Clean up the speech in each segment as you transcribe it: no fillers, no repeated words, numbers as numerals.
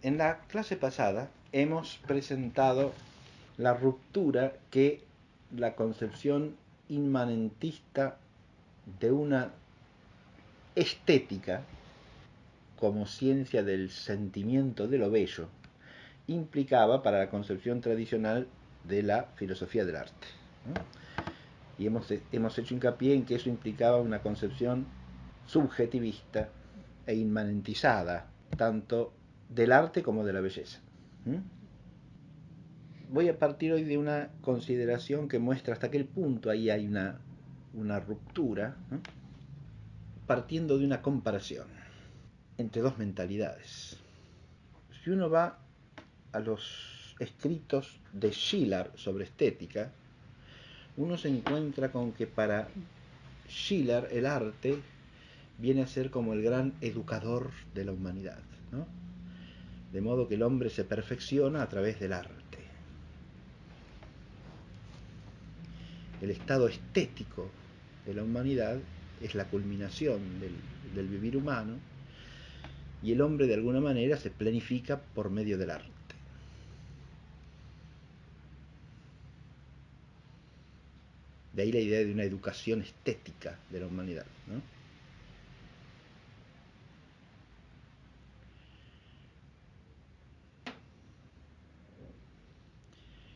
En la clase pasada hemos presentado la ruptura que la concepción inmanentista de una estética como ciencia del sentimiento de lo bello implicaba para la concepción tradicional de la filosofía del arte, ¿no? Y hemos hecho hincapié en que eso implicaba una concepción subjetivista e inmanentizada, tanto del arte como de la belleza. Voy a partir hoy de una consideración que muestra hasta qué punto ahí hay una ruptura, ¿no? Partiendo de una comparación entre dos mentalidades. Si uno va a los escritos de Schiller sobre estética, uno se encuentra con que para Schiller el arte viene a ser como el gran educador de la humanidad, ¿no? De modo que el hombre se perfecciona a través del arte. El estado estético de la humanidad es la culminación del vivir humano, y el hombre de alguna manera se planifica por medio del arte. De ahí la idea de una educación estética de la humanidad, ¿no?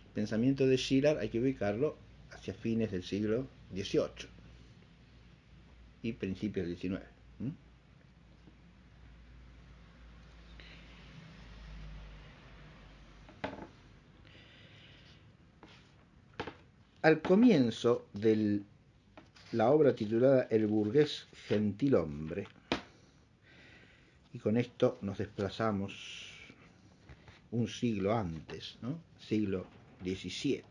El pensamiento de Schiller hay que ubicarlo hacia fines del siglo XVIII y principios del XIX. Al comienzo de la obra titulada El burgués gentilhombre, y con esto nos desplazamos un siglo antes, ¿no? Siglo XVII.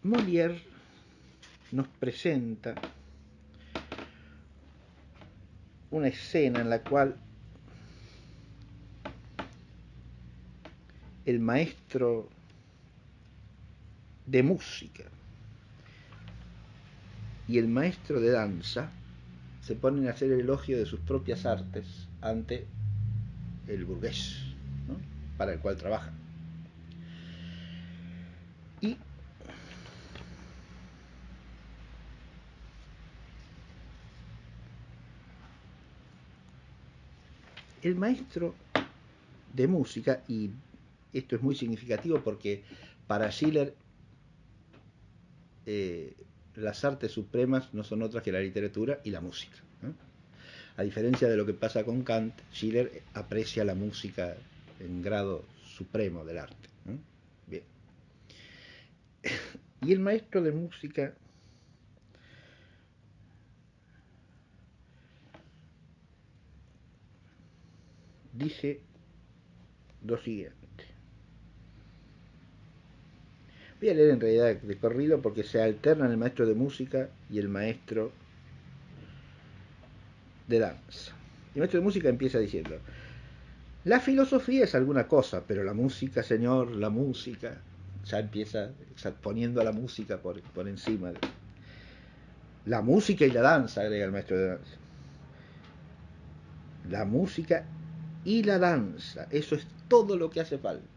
Molière nos presenta una escena en la cual el maestro de música y el maestro de danza se ponen a hacer el elogio de sus propias artes ante el burgués, ¿no? Para el cual trabajan. Y el maestro de música, y esto es muy significativo porque para Schiller las artes supremas no son otras que la literatura y la música, ¿no? A diferencia de lo que pasa con Kant, Schiller aprecia la música en grado supremo del arte, ¿no? Bien. Y el maestro de música dice lo siguiente. Voy a leer en realidad de corrido porque se alternan el maestro de música y el maestro de danza. El maestro de música empieza diciendo: la filosofía es alguna cosa, pero la música, señor, la música. Ya empieza poniendo a la música por encima. La música y la danza, agrega el maestro de danza. La música y la danza, eso es todo lo que hace falta.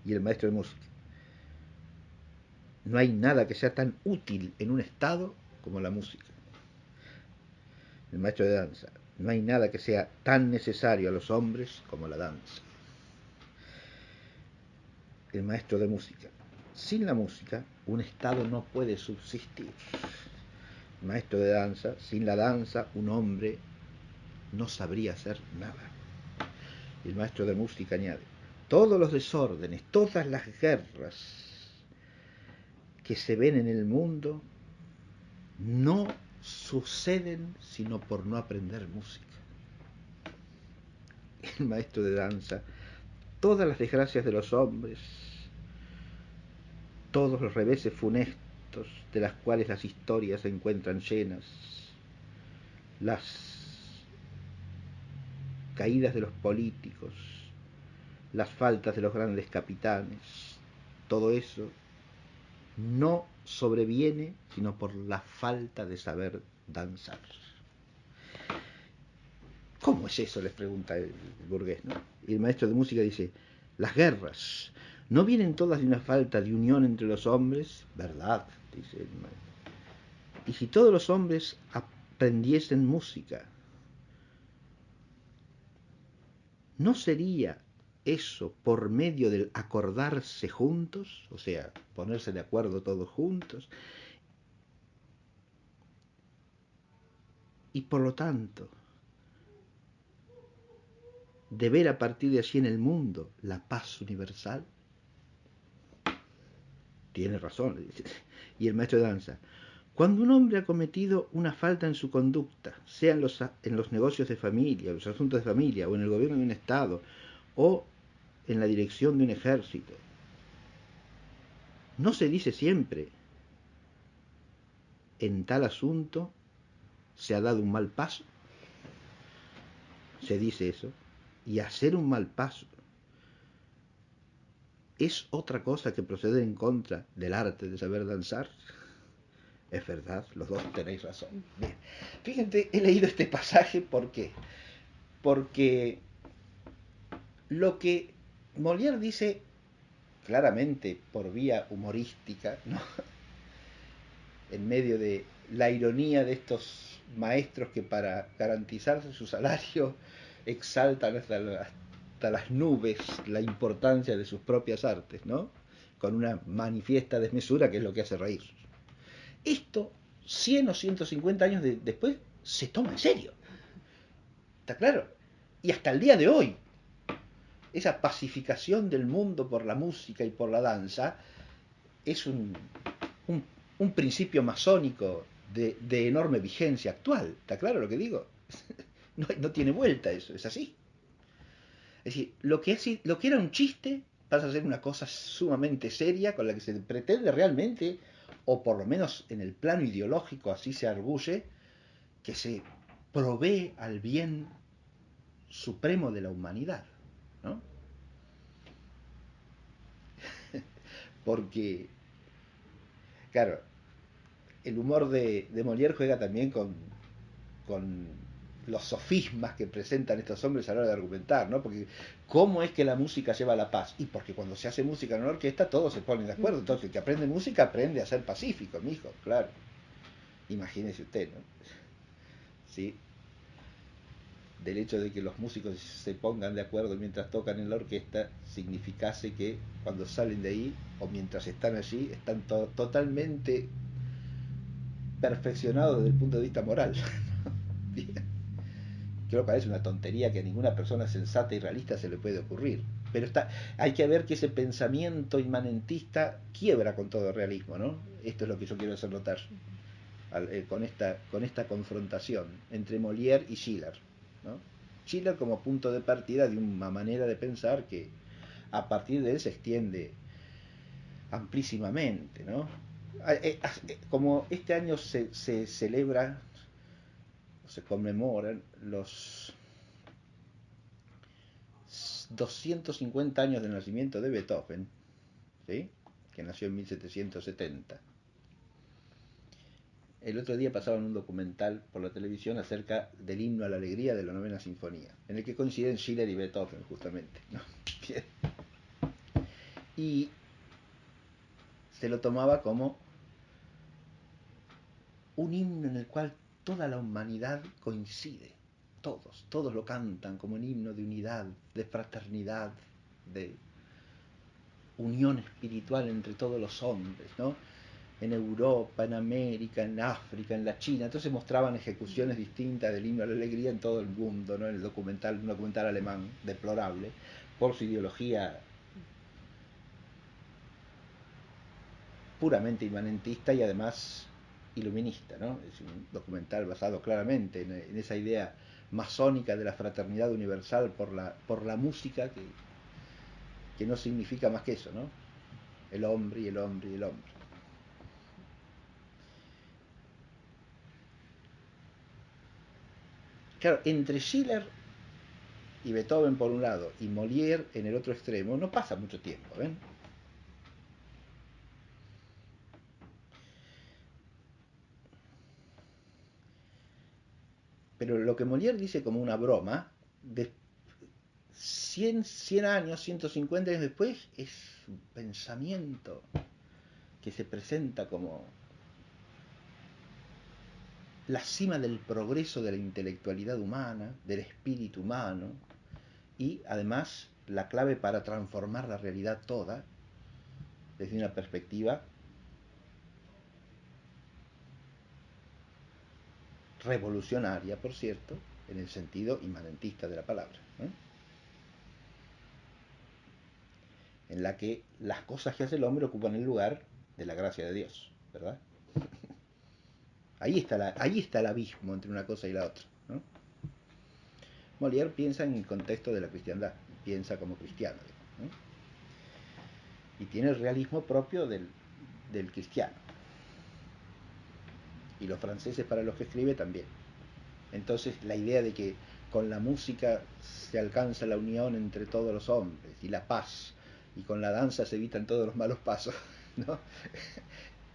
Y el maestro de música: no hay nada que sea tan útil en un estado como la música. El maestro de danza: no hay nada que sea tan necesario a los hombres como la danza. El maestro de música: sin la música un estado no puede subsistir. El maestro de danza: sin la danza un hombre no sabría hacer nada. El maestro de música añade: todos los desórdenes, todas las guerras que se ven en el mundo no suceden sino por no aprender música. El maestro de danza: todas las desgracias de los hombres, todos los reveses funestos de las cuales las historias se encuentran llenas, las caídas de los políticos, las faltas de los grandes capitanes, todo eso no sobreviene sino por la falta de saber danzar. ¿Cómo es eso?, les pregunta el burgués, ¿no? Y el maestro de música dice: las guerras no vienen todas de una falta de unión entre los hombres, ¿verdad?, dice el maestro. Y si todos los hombres aprendiesen música, ¿no sería eso por medio del acordarse juntos? O sea, ponerse de acuerdo todos juntos. Y por lo tanto, de ver a partir de allí en el mundo la paz universal. Tiene razón, le dice. Y el maestro de danza: cuando un hombre ha cometido una falta en su conducta, sea en los negocios de familia, los asuntos de familia, o en el gobierno de un estado, o en la dirección de un ejército, ¿no se dice siempre: en tal asunto se ha dado un mal paso? Se dice eso. Y hacer un mal paso es otra cosa que proceder en contra del arte de saber danzar. Es verdad, los dos tenéis razón. Bien. Fíjense, he leído este pasaje, ¿por qué? Porque lo que Molière dice claramente por vía humorística, ¿no?, en medio de la ironía de estos maestros que para garantizarse su salario exaltan hasta las nubes la importancia de sus propias artes, ¿no?, con una manifiesta desmesura, que es lo que hace reír. Esto, 100 o 150 años después, se toma en serio. ¿Está claro? Y hasta el día de hoy, esa pacificación del mundo por la música y por la danza es un principio masónico de enorme vigencia actual. ¿Está claro lo que digo? No tiene vuelta eso, es así. Es decir, lo que era un chiste pasa a ser una cosa sumamente seria con la que se pretende realmente, o por lo menos en el plano ideológico así se arguye, que se provee al bien supremo de la humanidad, ¿no? Porque, claro, el humor de Molière juega también con los sofismas que presentan estos hombres a la hora de argumentar, ¿no? Porque ¿cómo es que la música lleva a la paz? Y porque cuando se hace música en una orquesta todos se ponen de acuerdo. Entonces el que aprende música aprende a ser pacífico, mijo, claro. Imagínese usted, ¿no? Sí. Del hecho de que los músicos se pongan de acuerdo mientras tocan en la orquesta, significase que cuando salen de ahí, o mientras están allí, están totalmente perfeccionados desde el punto de vista moral. Bien. Creo que parece una tontería que a ninguna persona sensata y realista se le puede ocurrir. Pero hay que ver que ese pensamiento inmanentista quiebra con todo realismo, ¿no? Esto es lo que yo quiero hacer notar con esta confrontación entre Molière y Schiller, ¿no? Schiller como punto de partida de una manera de pensar que a partir de él se extiende amplísimamente, ¿no? Como este año se celebra, se conmemoran los 250 años del nacimiento de Beethoven, ¿sí?, que nació en 1770. El otro día pasaban un documental por la televisión acerca del himno a la alegría de la novena sinfonía, en el que coinciden Schiller y Beethoven, justamente, ¿no? Bien. Y se lo tomaba como un himno en el cual toda la humanidad coincide. Todos lo cantan como un himno de unidad, de fraternidad, de unión espiritual entre todos los hombres, ¿no? En Europa, en América, en África, en la China. Entonces mostraban ejecuciones distintas del himno a la alegría en todo el mundo, ¿no? En el documental, un documental alemán deplorable por su ideología puramente inmanentista y además iluminista, ¿no? Es un documental basado claramente en esa idea masónica de la fraternidad universal por la música, que no significa más que eso, ¿no? El hombre y el hombre y el hombre. Claro, entre Schiller y Beethoven por un lado y Molière en el otro extremo no pasa mucho tiempo, ¿ven? Pero lo que Molière dice como una broma, de 100 años, 150 años después, es un pensamiento que se presenta como la cima del progreso de la intelectualidad humana, del espíritu humano, y además la clave para transformar la realidad toda desde una perspectiva revolucionaria, por cierto, en el sentido inmanentista de la palabra, ¿eh? En la que las cosas que hace el hombre ocupan el lugar de la gracia de Dios, ¿verdad? Ahí está el abismo entre una cosa y la otra, ¿no? Molière piensa en el contexto de la cristiandad, piensa como cristiano, ¿no? Y tiene el realismo propio del cristiano. Y los franceses para los que escribe también. Entonces la idea de que con la música se alcanza la unión entre todos los hombres y la paz, y con la danza se evitan todos los malos pasos, ¿no?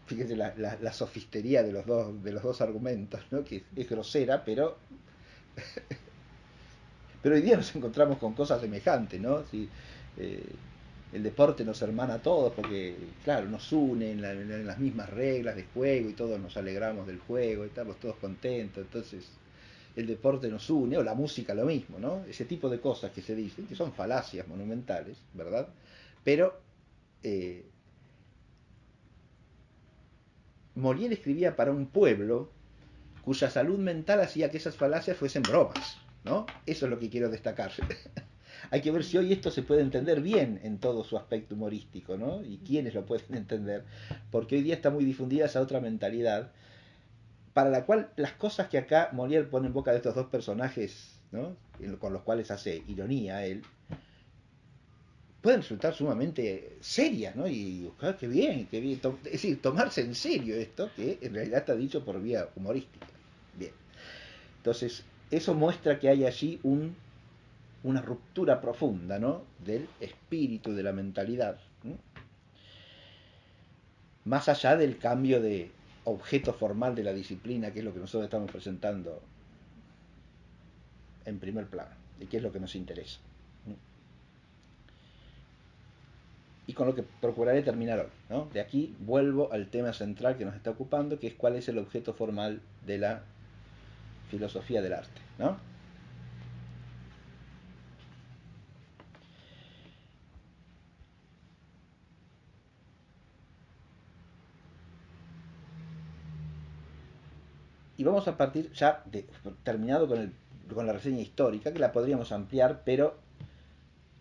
Fíjese la sofistería de los dos argumentos, ¿no? Que es grosera, pero hoy día nos encontramos con cosas semejantes, ¿no? Si, eh, el deporte nos hermana a todos porque, claro, nos une en las mismas reglas de juego y todos nos alegramos del juego y estamos todos contentos. Entonces, el deporte nos une, o la música lo mismo, ¿no? Ese tipo de cosas que se dicen, que son falacias monumentales, ¿verdad? Pero eh, Molière escribía para un pueblo cuya salud mental hacía que esas falacias fuesen bromas, ¿no? Eso es lo que quiero destacar. Hay que ver si hoy esto se puede entender bien en todo su aspecto humorístico, ¿no? Y quiénes lo pueden entender, porque hoy día está muy difundida esa otra mentalidad, para la cual las cosas que acá Molière pone en boca de estos dos personajes, ¿no? Con los cuales hace ironía él, pueden resultar sumamente serias, ¿no? Y ah, qué bien, qué bien. Es decir, tomarse en serio esto, que en realidad está dicho por vía humorística. Bien. Entonces, eso muestra que hay allí una ruptura profunda, ¿no? Del espíritu, de la mentalidad, ¿no? Más allá del cambio de objeto formal de la disciplina, que es lo que nosotros estamos presentando en primer plano, y que es lo que nos interesa, ¿no? Y con lo que procuraré terminar hoy, ¿no? De aquí vuelvo al tema central que nos está ocupando, que es cuál es el objeto formal de la filosofía del arte, ¿no? Y vamos a partir ya terminado con la reseña histórica, que la podríamos ampliar, pero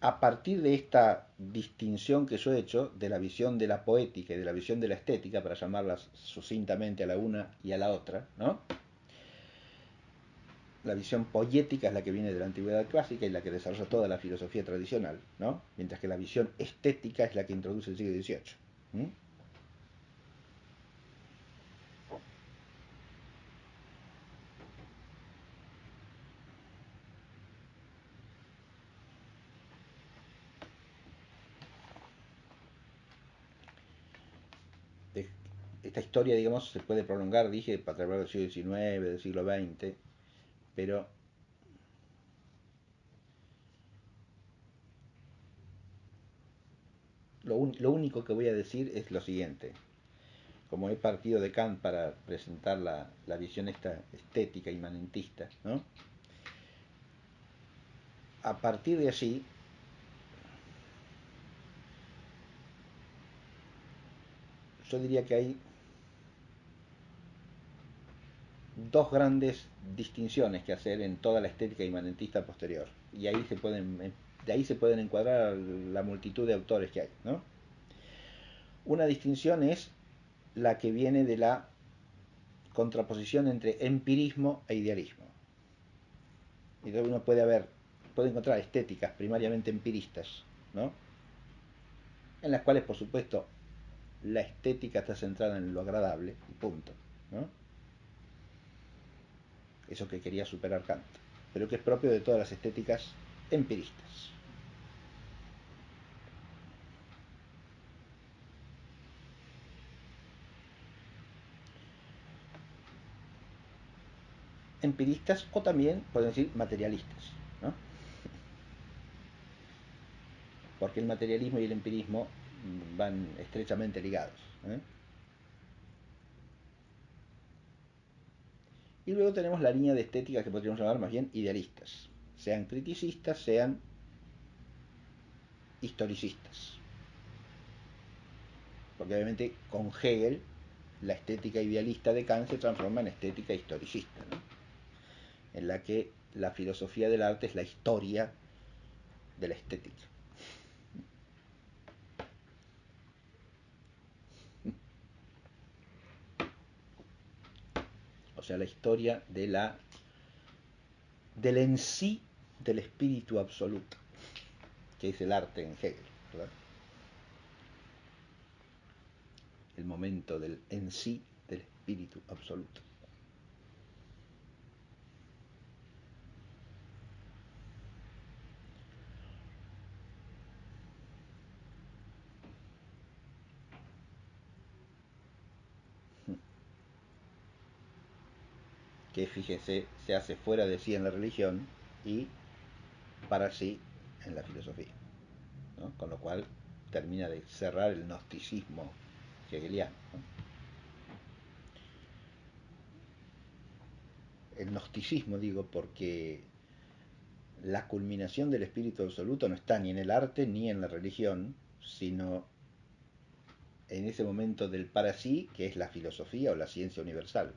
a partir de esta distinción que yo he hecho de la visión de la poética y de la visión de la estética, para llamarlas sucintamente a la una y a la otra, ¿no? La visión poética es la que viene de la antigüedad clásica y la que desarrolla toda la filosofía tradicional, ¿no? Mientras que la visión estética es la que introduce el siglo XVIII. ¿Mm? Esta historia, digamos, se puede prolongar, dije, para través del siglo XIX, del siglo XX, pero lo único que voy a decir es lo siguiente. Como he partido de Kant para presentar la visión esta estética inmanentista, ¿no? A partir de allí, yo diría que hay dos grandes distinciones que hacer en toda la estética inmanentista posterior. Y ahí de ahí se pueden encuadrar la multitud de autores que hay, ¿no? Una distinción es la que viene de la contraposición entre empirismo e idealismo. Entonces uno puede encontrar estéticas primariamente empiristas, ¿no? En las cuales, por supuesto, la estética está centrada en lo agradable, y punto, ¿no? Eso que quería superar Kant, pero que es propio de todas las estéticas empiristas. empiristas o también pueden decir materialistas, ¿no? Porque el materialismo y el empirismo van estrechamente ligados, ¿eh? Y luego tenemos la línea de estética que podríamos llamar más bien idealistas, sean criticistas, sean historicistas. Porque obviamente con Hegel la estética idealista de Kant se transforma en estética historicista, ¿no? En la que la filosofía del arte es la historia de la estética. O sea, la historia del en sí del espíritu absoluto, que es el arte en Hegel, ¿verdad? El momento del en sí del espíritu absoluto. Que fíjese, se hace fuera de sí en la religión y para sí en la filosofía, ¿no? Con lo cual termina de cerrar el gnosticismo hegeliano, ¿no? El gnosticismo, digo, porque la culminación del espíritu absoluto no está ni en el arte ni en la religión, sino en ese momento del para sí, que es la filosofía o la ciencia universal,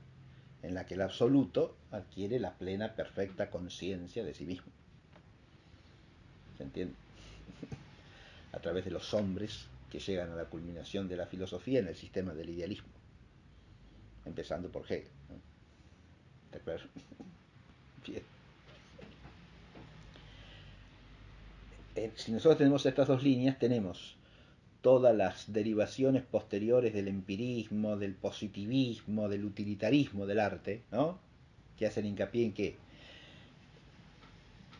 en la que el absoluto adquiere la plena, perfecta conciencia de sí mismo. ¿Se entiende? A través de los hombres que llegan a la culminación de la filosofía en el sistema del idealismo, empezando por Hegel, ¿no? ¿Está claro? Bien. Si nosotros tenemos estas dos líneas, tenemos todas las derivaciones posteriores del empirismo, del positivismo, del utilitarismo del arte, ¿no? Que hacen hincapié en que,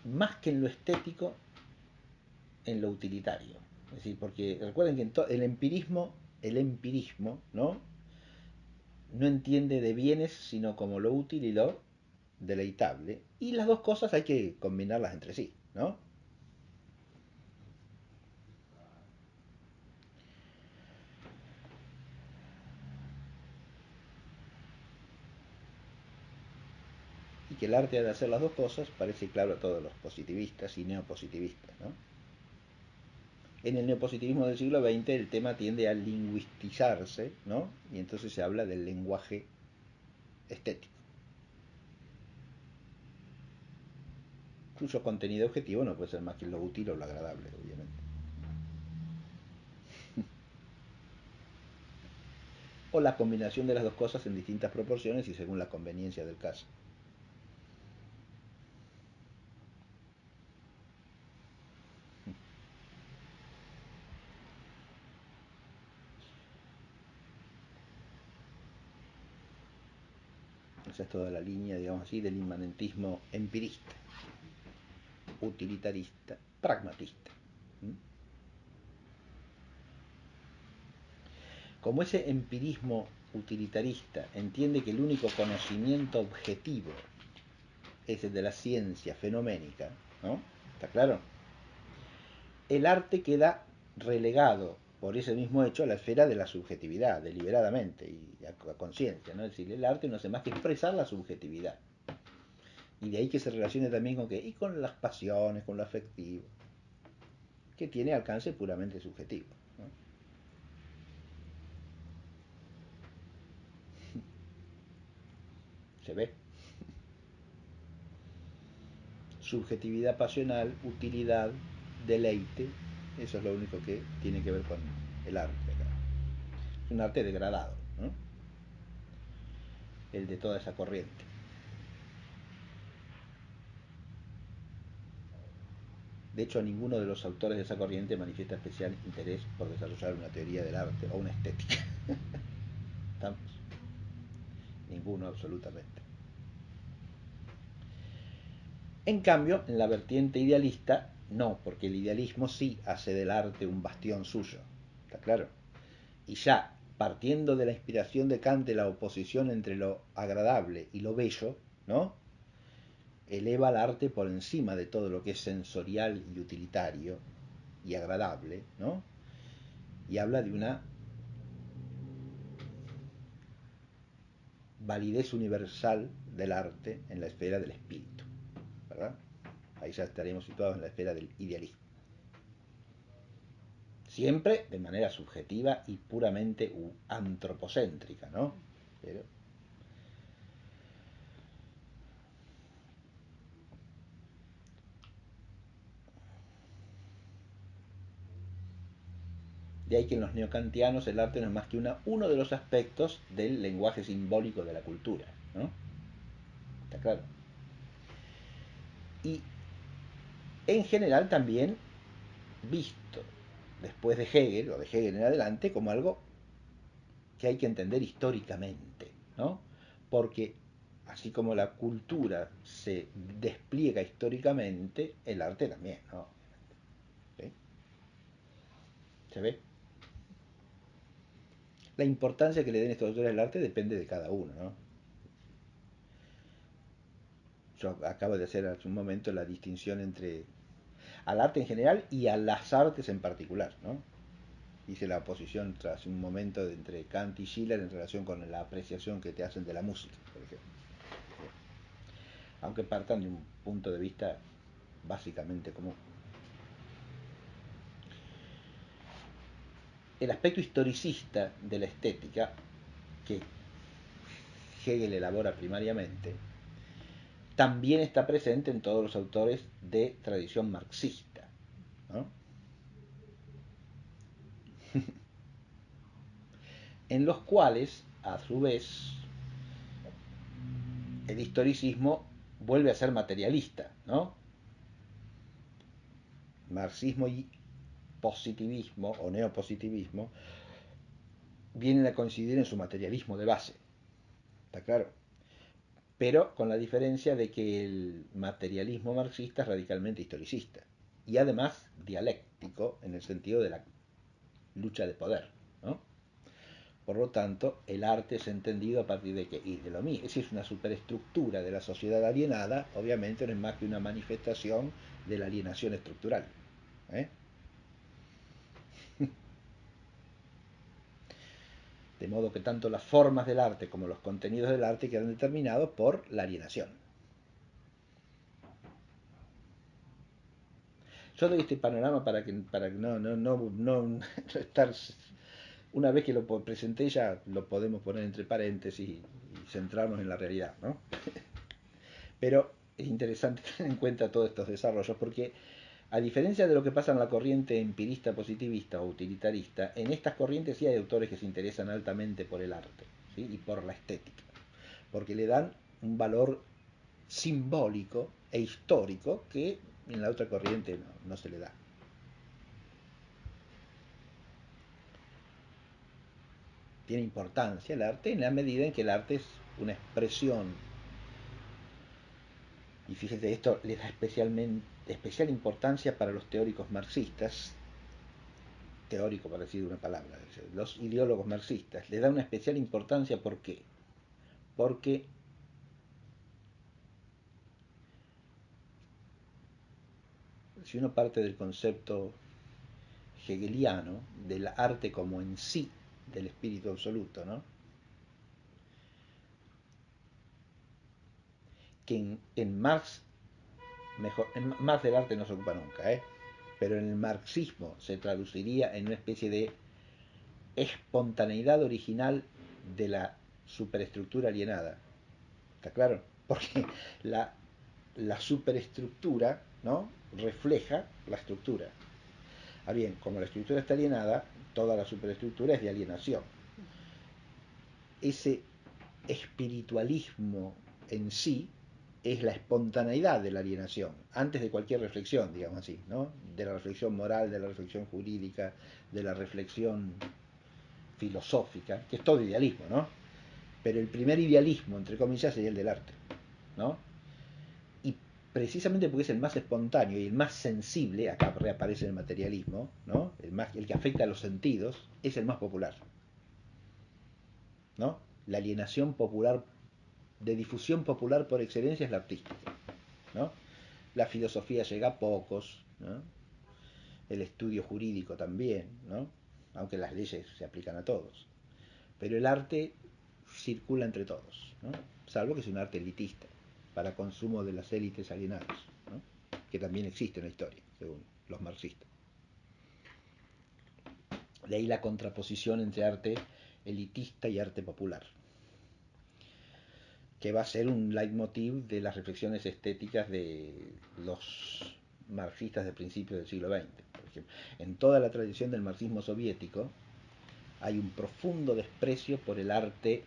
más que en lo estético, en lo utilitario. Es decir, porque recuerden que el empirismo, ¿no? No entiende de bienes sino como lo útil y lo deleitable. Y las dos cosas hay que combinarlas entre sí, ¿no? Y que el arte ha de hacer las dos cosas parece claro a todos los positivistas y neopositivistas, ¿no? En el neopositivismo del siglo XX el tema tiende a lingüistizarse, ¿no? Y entonces se habla del lenguaje estético, cuyo contenido objetivo no puede ser más que lo útil o lo agradable, obviamente. O la combinación de las dos cosas en distintas proporciones y según la conveniencia del caso. Esa es toda la línea, digamos así, del inmanentismo empirista, utilitarista, pragmatista. Como ese empirismo utilitarista entiende que el único conocimiento objetivo es el de la ciencia fenoménica, ¿no? ¿Está claro? El arte queda relegado por ese mismo hecho a la esfera de la subjetividad, deliberadamente y a conciencia, ¿no? Es decir, el arte no hace más que expresar la subjetividad. Y de ahí que se relacione también con y con las pasiones, con lo afectivo, que tiene alcance puramente subjetivo, ¿no? ¿Se ve? Subjetividad pasional, utilidad, deleite, eso es lo único que tiene que ver con el arte acá. Es un arte degradado, ¿no? El de toda esa corriente. De hecho, ninguno de los autores de esa corriente manifiesta especial interés por desarrollar una teoría del arte o una estética. ¿Estamos? Ninguno, absolutamente. En cambio, en la vertiente idealista, no, porque el idealismo sí hace del arte un bastión suyo. ¿Está claro? Y ya, partiendo de la inspiración de Kant de la oposición entre lo agradable y lo bello, ¿no? eleva al arte por encima de todo lo que es sensorial y utilitario y agradable, ¿no? Y habla de una validez universal del arte en la esfera del espíritu, ¿verdad? Ahí ya estaremos situados en la esfera del idealismo. Siempre de manera subjetiva y puramente antropocéntrica, ¿no? Pero de ahí que en los neocantianos el arte no es más que uno de los aspectos del lenguaje simbólico de la cultura, ¿no? ¿Está claro? Y en general también visto después de Hegel, o de Hegel en adelante, como algo que hay que entender históricamente, ¿no? Porque así como la cultura se despliega históricamente, el arte también, ¿no? ¿Sí? ¿Se ve? La importancia que le den estos autores al arte depende de cada uno, ¿no? Yo acabo de hacer hace un momento la distinción entre al arte en general y a las artes en particular, ¿no? Hice la oposición tras un momento entre Kant y Schiller en relación con la apreciación que te hacen de la música, por ejemplo. Aunque partan de un punto de vista básicamente común. El aspecto historicista de la estética, que Hegel elabora primariamente, también está presente en todos los autores de tradición marxista, ¿no? En los cuales, a su vez, el historicismo vuelve a ser materialista, ¿no? Marxismo y positivismo o neopositivismo vienen a coincidir en su materialismo de base, ¿está claro? Pero con la diferencia de que el materialismo marxista es radicalmente historicista y además dialéctico en el sentido de la lucha de poder, ¿no? Por lo tanto, el arte es entendido a partir de que, y de lo mismo, si es una superestructura de la sociedad alienada, obviamente no es más que una manifestación de la alienación estructural, ¿eh? De modo que tanto las formas del arte como los contenidos del arte quedan determinados por la alienación. Yo doy este panorama para que no estar. Una vez que lo presenté ya lo podemos poner entre paréntesis y centrarnos en la realidad, ¿no? Pero es interesante tener en cuenta todos estos desarrollos porque a diferencia de lo que pasa en la corriente empirista, positivista o utilitarista, en estas corrientes sí hay autores que se interesan altamente por el arte, ¿sí? Y por la estética, porque le dan un valor simbólico e histórico que en la otra corriente no se le da. Tiene importancia el arte en la medida en que el arte es una expresión. Y fíjate, esto le da especial importancia para los teóricos marxistas, teórico para decir una palabra, los ideólogos marxistas, le da una especial importancia. ¿Por qué? Porque si uno parte del concepto hegeliano del arte como en sí, del espíritu absoluto, ¿no? Que en Marx, mejor, en Marx del arte no se ocupa nunca, ¿eh? Pero en el marxismo se traduciría en una especie de espontaneidad original de la superestructura alienada. ¿Está claro? Porque la superestructura, ¿no?, refleja la estructura. Ahora bien, como la estructura está alienada, toda la superestructura es de alienación. Ese espiritualismo en sí es la espontaneidad de la alienación, antes de cualquier reflexión, digamos así, ¿no? De la reflexión moral, de la reflexión jurídica, de la reflexión filosófica, que es todo idealismo, ¿no? Pero el primer idealismo, entre comillas, sería el del arte, ¿no? Y precisamente porque es el más espontáneo y el más sensible, acá reaparece el materialismo, ¿no? El que afecta a los sentidos, es el más popular, ¿no? La alienación popular, de difusión popular por excelencia, es la artística. ¿no? La filosofía llega a pocos, ¿no? El estudio jurídico también, ¿no? Aunque las leyes se aplican a todos. Pero el arte circula entre todos, ¿no? Salvo que es un arte elitista, para consumo de las élites alienadas, ¿no? Que también existe en la historia, según los marxistas. De ahí la contraposición entre arte elitista y arte popular, que va a ser un leitmotiv de las reflexiones estéticas de los marxistas de principios del siglo XX. Por ejemplo, en toda la tradición del marxismo soviético hay un profundo desprecio por el arte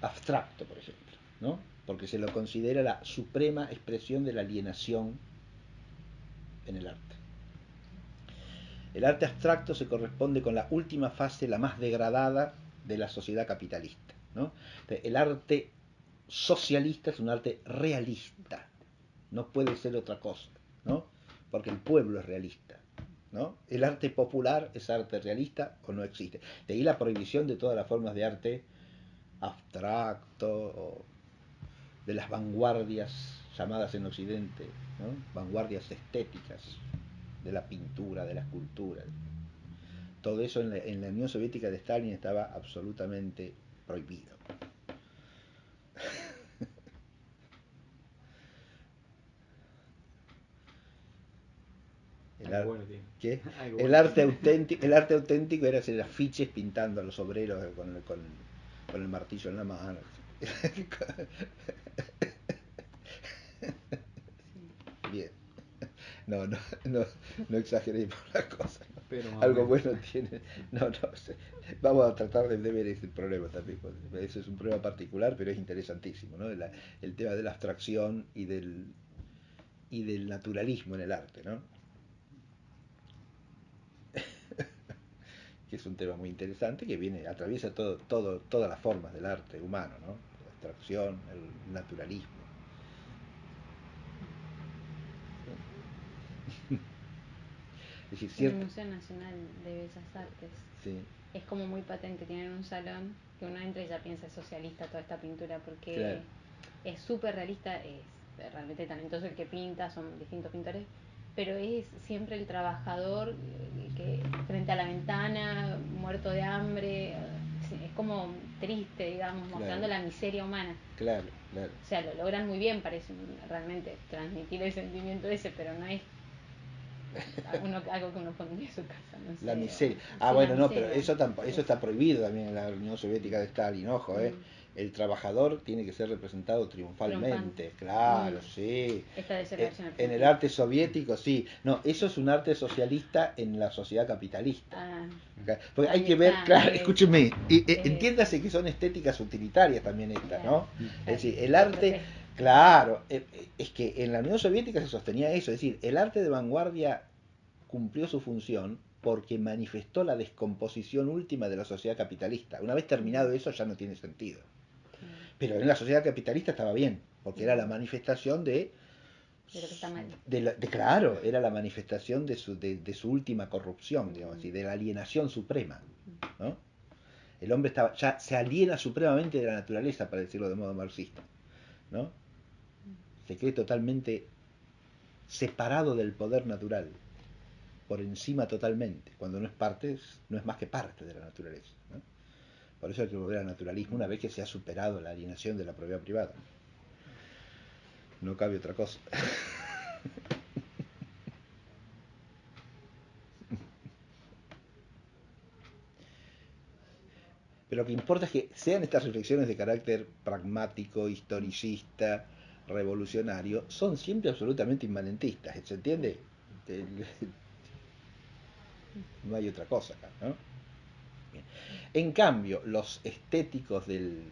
abstracto, por ejemplo, ¿no? Porque se lo considera la suprema expresión de la alienación en el arte. El arte abstracto se corresponde con la última fase, la más degradada de la sociedad capitalista, ¿no? El arte socialista es un arte realista, no puede ser otra cosa, ¿no? Porque el pueblo es realista, ¿no? El arte popular es arte realista o no existe. De ahí la prohibición de todas las formas de arte abstracto o de las vanguardias llamadas en Occidente, ¿no? Vanguardias estéticas, de la pintura, de la escultura. Todo eso en la Unión Soviética de Stalin estaba absolutamente prohibido. ¿Qué? El arte auténtico era hacer afiches pintando a los obreros con el martillo en la mano. Bien. No exageremos la cosa. Pero Algo bueno tiene. No, vamos a tratar de ver ese problema también. Ese es un problema particular, pero es interesantísimo, ¿no? El tema de la abstracción y del naturalismo en el arte, ¿no? Que es un tema muy interesante que atraviesa todas las formas del arte humano, ¿no? La abstracción, el naturalismo. Es decir, En el Museo Nacional de Bellas Artes sí, es como muy patente, tienen un salón que uno entra y ya piensa es socialista toda esta pintura porque claro, es súper realista, es realmente talentoso el que pinta, son distintos pintores, pero es siempre el trabajador que frente a la ventana, muerto de hambre, es como triste, digamos, mostrando claro, la miseria humana. claro, claro. O sea, lo logran muy bien, parece realmente transmitir el sentimiento ese, pero no es algo que uno pondría en su casa, no sé. La miseria. Sí, la Bueno, no, pero miseria. eso está prohibido también en la Unión Soviética de Stalin, ojo, ¿eh? El trabajador tiene que ser representado Triunfante. triunfalmente, claro, sí. Esta debe ser la versión En el argentina. arte soviético, sí. No, eso es un arte socialista en la sociedad capitalista. Ah, Porque hay ahí que ver, está, claro, eso. escúcheme, entiéndase que son estéticas utilitarias también estas, Claro, ¿no? Es decir, el de arte, protesta. claro, es que en la Unión Soviética se sostenía eso, es decir, el arte de vanguardia cumplió su función porque manifestó la descomposición última de la sociedad capitalista. Una vez terminado eso ya no tiene sentido. Pero en la sociedad capitalista estaba bien, porque era la manifestación De lo que está mal. claro, era la manifestación de su última corrupción, digamos así, de la alienación suprema, ¿no? El hombre ya se aliena supremamente de la naturaleza, para decirlo de modo marxista, ¿no? Se cree totalmente separado del poder natural, por encima totalmente, cuando no es más que parte de la naturaleza, ¿no? Por eso hay que volver al naturalismo una vez que se ha superado la alienación de la propiedad privada. No cabe otra cosa. Pero lo que importa es que sean estas reflexiones de carácter pragmático, historicista, revolucionario, son siempre absolutamente inmanentistas, ¿se entiende? No hay otra cosa acá, ¿no? Bien. En cambio, los estéticos del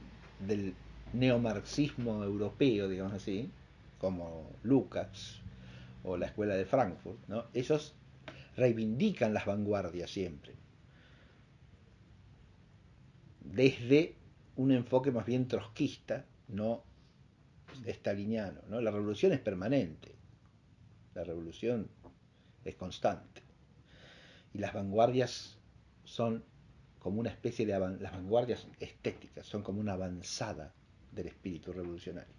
neomarxismo europeo, digamos así, como Lukács o la Escuela de Frankfurt, ¿no? Ellos reivindican las vanguardias siempre, desde un enfoque más bien trotskista, no staliniano, ¿no? La revolución es permanente, la revolución es constante, y las vanguardias son como una especie de las vanguardias estéticas son como una avanzada del espíritu revolucionario.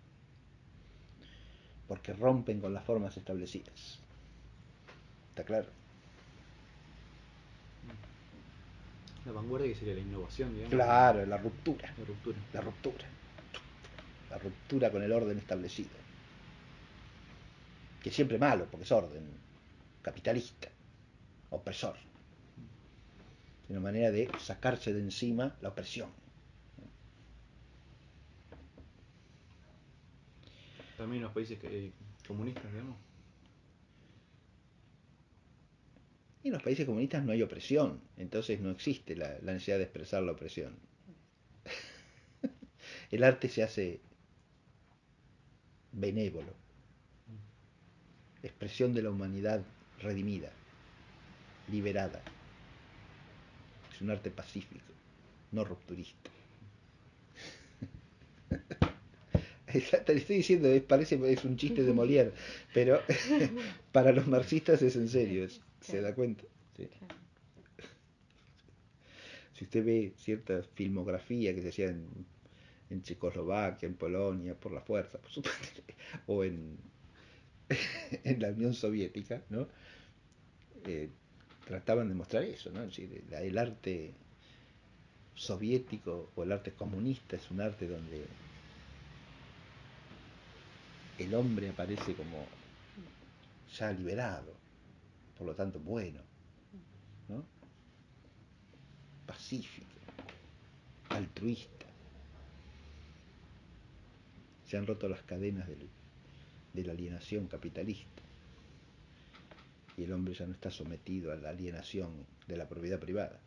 porque rompen con las formas establecidas. ¿Está claro? La vanguardia, que sería la innovación, digamos. Claro, la ruptura. La ruptura. La ruptura. La ruptura con el orden establecido. Que es siempre malo, porque es orden capitalista, opresor. Es una manera de sacarse de encima la opresión. También en los países comunistas, digamos. Y en los países comunistas no hay opresión, entonces no existe la necesidad de expresar la opresión. El arte se hace benévolo, expresión de la humanidad redimida, liberada. Es un arte pacífico, no rupturista. Te estoy diciendo, es un chiste de Molière, pero para los marxistas es en serio, ¿se da cuenta? Sí. Si usted ve cierta filmografía que se hacía en Checoslovaquia, en Polonia, por la fuerza, por supuesto, o en la Unión Soviética, ¿no? Trataban de mostrar eso, ¿no? Es decir, el arte soviético o el arte comunista es un arte donde el hombre aparece como ya liberado, por lo tanto bueno, ¿no? Pacífico, altruista. Se han roto las cadenas de la alienación capitalista y el hombre ya no está sometido a la alienación de la propiedad privada.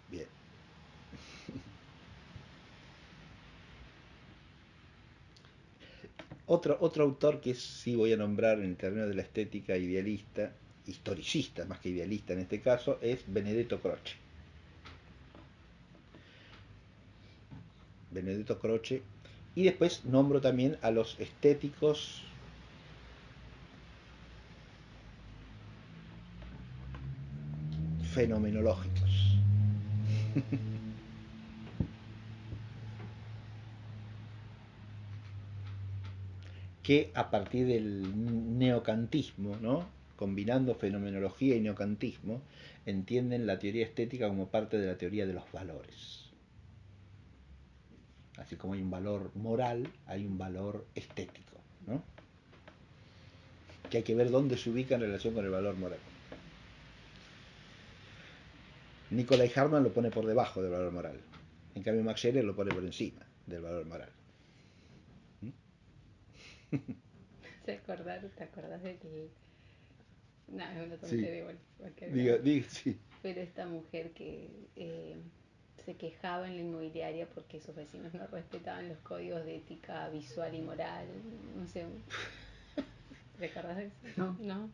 Bien. Otro autor que sí voy a nombrar en el terreno de la estética idealista, historicista más que idealista en este caso, es Benedetto Croce. Benedetto Croce. Y después nombro también a los estéticos fenomenológicos. Que a partir del neocantismo, ¿no? Combinando fenomenología y neocantismo, entienden la teoría estética como parte de la teoría de los valores. Así como hay un valor moral, hay un valor estético, ¿no? Que hay que ver dónde se ubica en relación con el valor moral. Nicolai Hartmann lo pone por debajo del valor moral. En cambio, Max Scheler lo pone por encima del valor moral. ¿Te acordás de que... No, es una Sí. tontería igual. Diga, sí. Pero esta mujer que se quejaba en la inmobiliaria porque sus vecinos no respetaban los códigos de ética visual y moral, no sé, ¿te acordás de eso? No,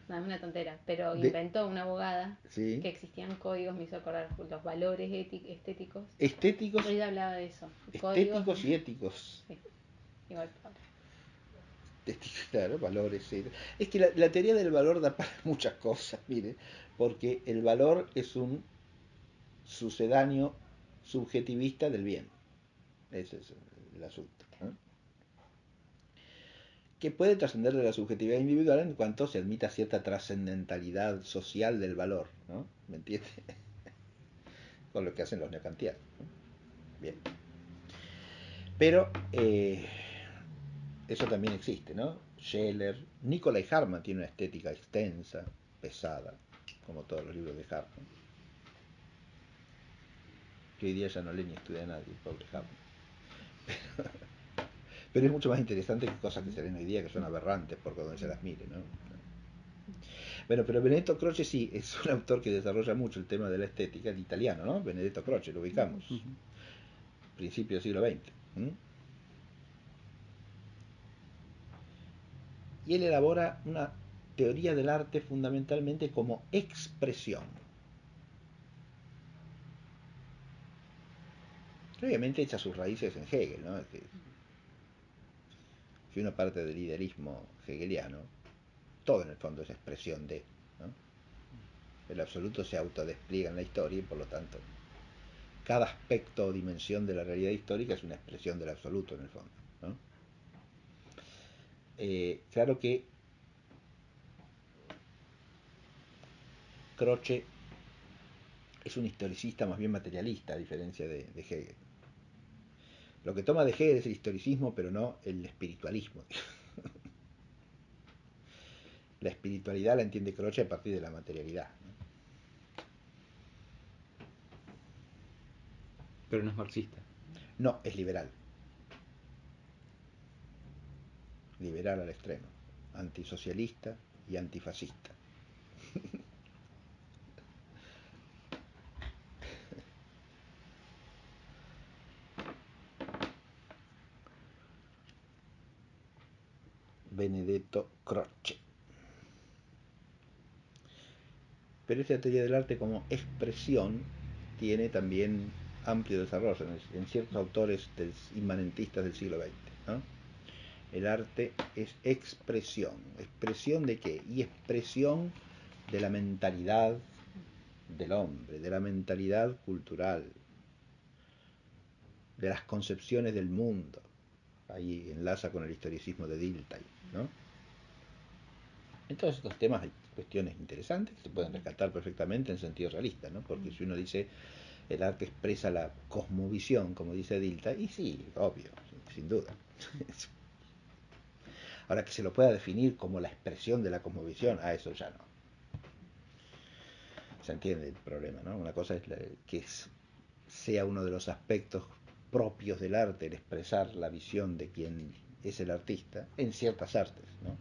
no, es una tontera, pero inventó una abogada Sí. que existían códigos, me hizo acordar los valores estéticos. Estéticos. Ella hablaba de eso. Estéticos Códigos, y éticos. sí, igual Pablo. Claro, valores. Es que la teoría del valor da para muchas cosas, mire, porque el valor es un sucedáneo subjetivista del bien. Ese es el asunto, ¿no? Que puede trascender de la subjetividad individual en cuanto se admita cierta trascendentalidad social del valor, ¿no? ¿Me entiende? Con lo que hacen los neocantianos, ¿no? Bien. Pero eso también existe, ¿no? Scheler, Nicolai Hartmann tiene una estética extensa, pesada, como todos los libros de Hartmann. Que hoy día ya no lee ni estudia a nadie, pobre Hartmann. Pero es mucho más interesante que cosas que se leen hoy día que son aberrantes por donde se las mire, ¿no? Bueno, pero Benedetto Croce sí es un autor que desarrolla mucho el tema de la estética, el italiano, ¿no? Benedetto Croce, lo ubicamos. Principio del siglo XX. Y él elabora una teoría del arte fundamentalmente como expresión. Obviamente echa sus raíces en Hegel, ¿no? Que una parte del idealismo hegeliano, Todo en el fondo es expresión de, ¿no? El absoluto se autodespliega en la historia y por lo tanto cada aspecto o dimensión de la realidad histórica es una expresión del absoluto en el fondo, ¿no? Claro que Croce es un historicista más bien materialista, a diferencia de Hegel. Lo que toma de Hegel es el historicismo, pero no el espiritualismo. La espiritualidad la entiende Croce a partir de la materialidad, ¿no? Pero no es marxista. No, es liberal. Liberal al extremo. Antisocialista y antifascista. Benedetto Croce. Pero esta teoría del arte como expresión tiene también amplio desarrollo en ciertos autores inmanentistas del siglo XX, ¿no? El arte es expresión. ¿Expresión de qué? Y expresión de la mentalidad del hombre, de la mentalidad cultural, de las concepciones del mundo. Ahí enlaza con el historicismo de Dilthey, ¿no? En todos estos temas hay cuestiones interesantes que se pueden rescatar perfectamente en sentido realista, ¿no? Porque si uno dice el arte expresa la cosmovisión, como dice Dilthey, y sí, obvio, sin duda. Ahora que se lo pueda definir como la expresión de la cosmovisión, a eso ya no. Se entiende el problema, ¿no? Una cosa es que sea uno de los aspectos propios del arte, el expresar la visión de quien es el artista en ciertas artes, ¿no?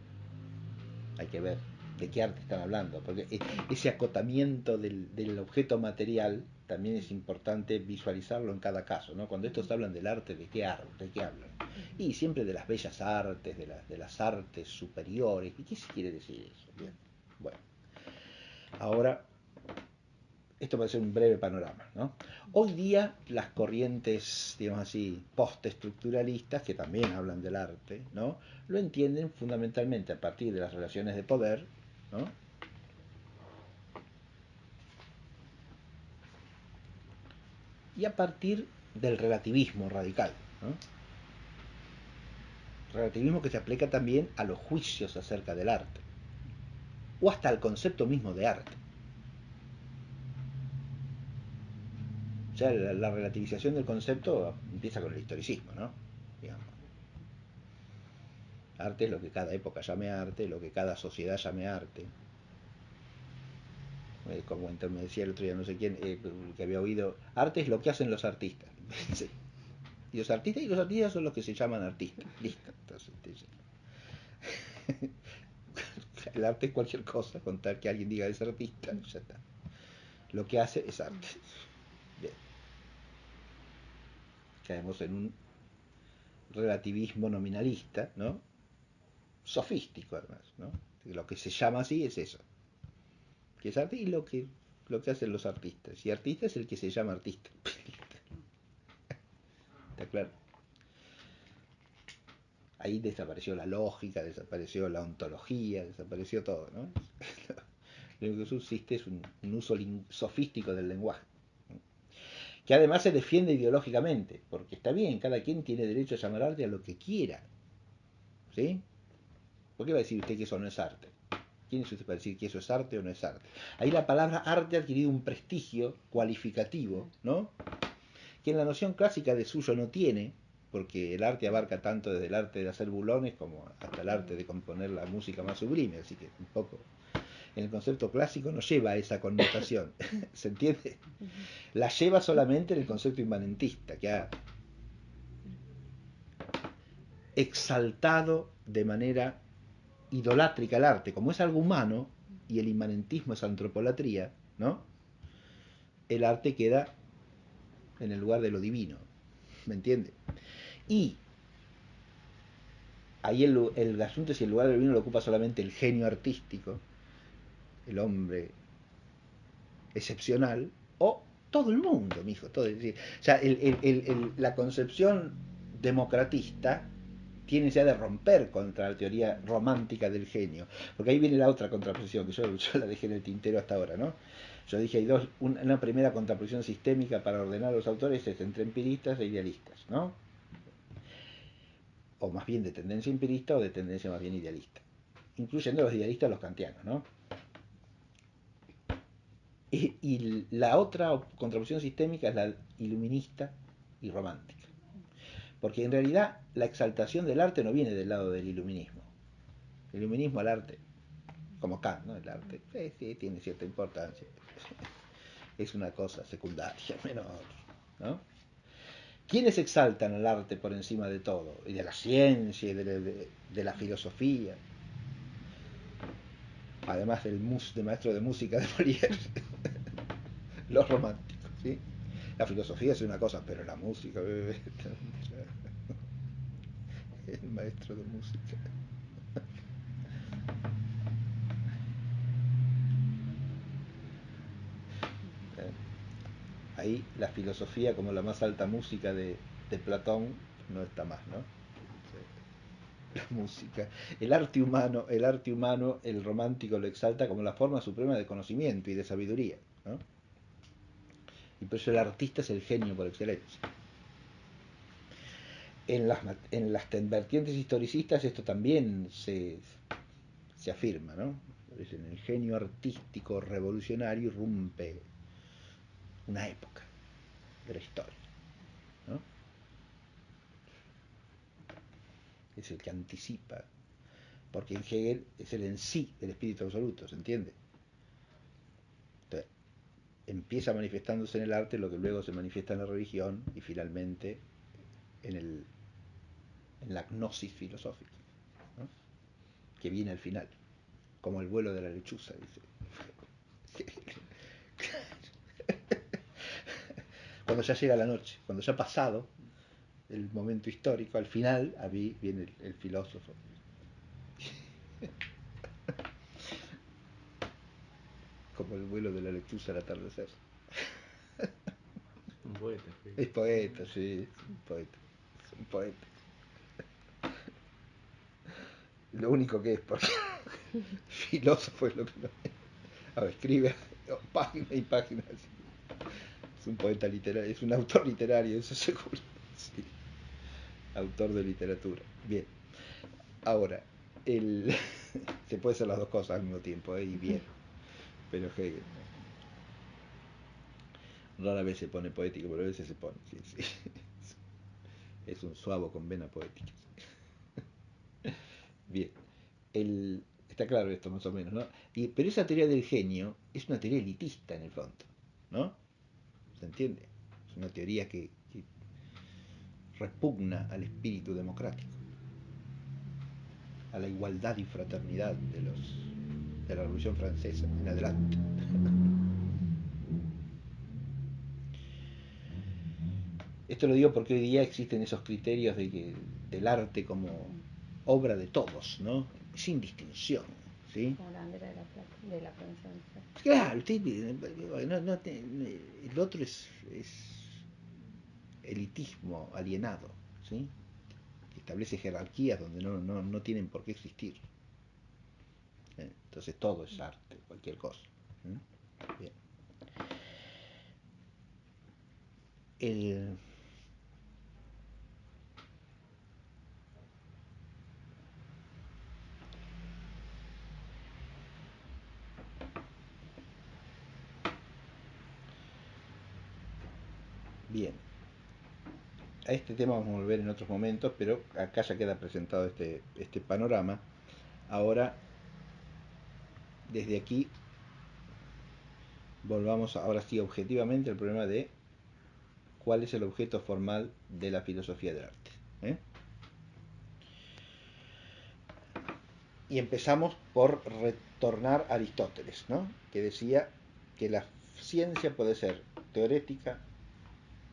Hay que ver de qué arte están hablando, porque ese acotamiento del objeto material también es importante visualizarlo en cada caso, ¿no? Cuando estos hablan del arte, ¿de qué hablan? Y siempre de las bellas artes, de las artes superiores. ¿Y qué se quiere decir eso? Bien, bueno. Ahora, esto puede ser un breve panorama, ¿no? Hoy día las corrientes, digamos así, postestructuralistas, que también hablan del arte, ¿no? Lo entienden fundamentalmente a partir de las relaciones de poder, ¿no? Y a partir del relativismo radical, ¿no? Relativismo que se aplica también a los juicios acerca del arte, o hasta al concepto mismo de arte. O sea, la relativización del concepto empieza con el historicismo, ¿no? Digamos. Arte es lo que cada época llame arte, lo que cada sociedad llame arte. Como me decía el otro día no sé quién, que había oído, arte es lo que hacen los artistas. Sí. Y los artistas son los que se llaman artistas. Listo. Entonces, el arte es cualquier cosa, con tal que alguien diga es artista, ya está. Lo que hace es arte. Bien. Caemos en un relativismo nominalista, ¿no? Sofístico además, ¿no? Lo que se llama así es eso, que es arte y lo que hacen los artistas. Y artista es el que se llama artista. ¿Está claro? Ahí desapareció la lógica, desapareció la ontología, desapareció todo, ¿no? Lo único que subsiste es un uso sofístico del lenguaje, que además se defiende ideológicamente, porque está bien, cada quien tiene derecho a llamar arte a lo que quiera, ¿sí? ¿Por qué va a decir usted que eso no es arte? ¿Quién es usted para decir que eso es arte o no es arte? Ahí la palabra arte ha adquirido un prestigio cualificativo, ¿no? Que en la noción clásica de suyo no tiene, porque el arte abarca tanto desde el arte de hacer bulones como hasta el arte de componer la música más sublime, así que un poco en el concepto clásico no lleva esa connotación, ¿se entiende? La lleva solamente en el concepto inmanentista, que ha exaltado de manera idolátrica el arte, como es algo humano y el inmanentismo es antropolatría, ¿no? El arte queda en el lugar de lo divino, ¿me entiende? Y ahí el asunto es si el lugar del divino lo ocupa solamente el genio artístico, el hombre excepcional, o todo el mundo, mijo, todo. Es decir, o sea, la concepción democratista tiene ya de romper contra la teoría romántica del genio, porque ahí viene la otra contraposición, que yo la dejé en el tintero hasta ahora, ¿no? Yo dije, hay dos, una primera contraposición sistémica para ordenar a los autores es entre empiristas e idealistas, ¿no? O más bien de tendencia empirista o de tendencia más bien idealista, incluyendo los idealistas los kantianos, ¿no? Y la otra contraposición sistémica es la iluminista y romántica. Porque en realidad la exaltación del arte no viene del lado del iluminismo. El iluminismo al arte, como Kant, ¿no? El arte sí, tiene cierta importancia. Es una cosa secundaria, menor, ¿no? ¿Quiénes exaltan al arte por encima de todo? Y de la ciencia, y de la filosofía. Además del maestro de música de Molière. Los románticos, ¿sí? La filosofía es una cosa, pero la música, el maestro de música. Ahí la filosofía como la más alta música de Platón no está más, ¿no? La música, el arte humano, el romántico lo exalta como la forma suprema de conocimiento y de sabiduría, ¿no? Y por eso el artista es el genio por excelencia. En las vertientes historicistas esto también se afirma, ¿no? En el genio artístico revolucionario irrumpe una época de la historia, ¿no? Es el que anticipa, porque en Hegel es el en sí del espíritu absoluto, ¿se entiende? Entonces, empieza manifestándose en el arte lo que luego se manifiesta en la religión y finalmente en la gnosis filosófica, ¿no? Que viene al final, como el vuelo de la lechuza, dice. Cuando ya llega la noche, cuando ya ha pasado el momento histórico, al final ahí viene el filósofo. Como el vuelo de la lechuza al atardecer. Un poeta. Es poeta, sí, es un poeta. Es un poeta. Lo único que es, porque filósofo es lo que no es. A ver, escribe páginas y páginas. Es un poeta literario, es un autor literario, eso seguro. Sí. Autor de literatura. Bien. Ahora, se puede hacer las dos cosas al mismo tiempo, y bien. Pero Hegel rara vez se pone poético, pero a veces se pone. Sí, sí. Es un suavo con vena poética. Bien. Está claro esto más o menos, ¿no? Pero esa teoría del genio es una teoría elitista en el fondo, ¿no? ¿Se entiende? Es una teoría que repugna al espíritu democrático, a la igualdad y fraternidad de la Revolución Francesa en adelante. Esto lo digo porque hoy día existen esos criterios del arte como obra de todos, ¿no? Sin distinción, ¿sí? Como la bandera de la provincia de Buenos Aires. Claro, el otro es elitismo alienado, ¿sí? Establece jerarquías donde no tienen por qué existir. Entonces todo es arte, cualquier cosa. Bien. El, bien. A este tema vamos a volver en otros momentos, pero acá ya queda presentado este panorama. Ahora, desde aquí, volvamos ahora sí objetivamente al problema de cuál es el objeto formal de la filosofía del arte. ¿Eh? Y empezamos por retornar a Aristóteles, ¿no? Que decía que la ciencia puede ser teorética,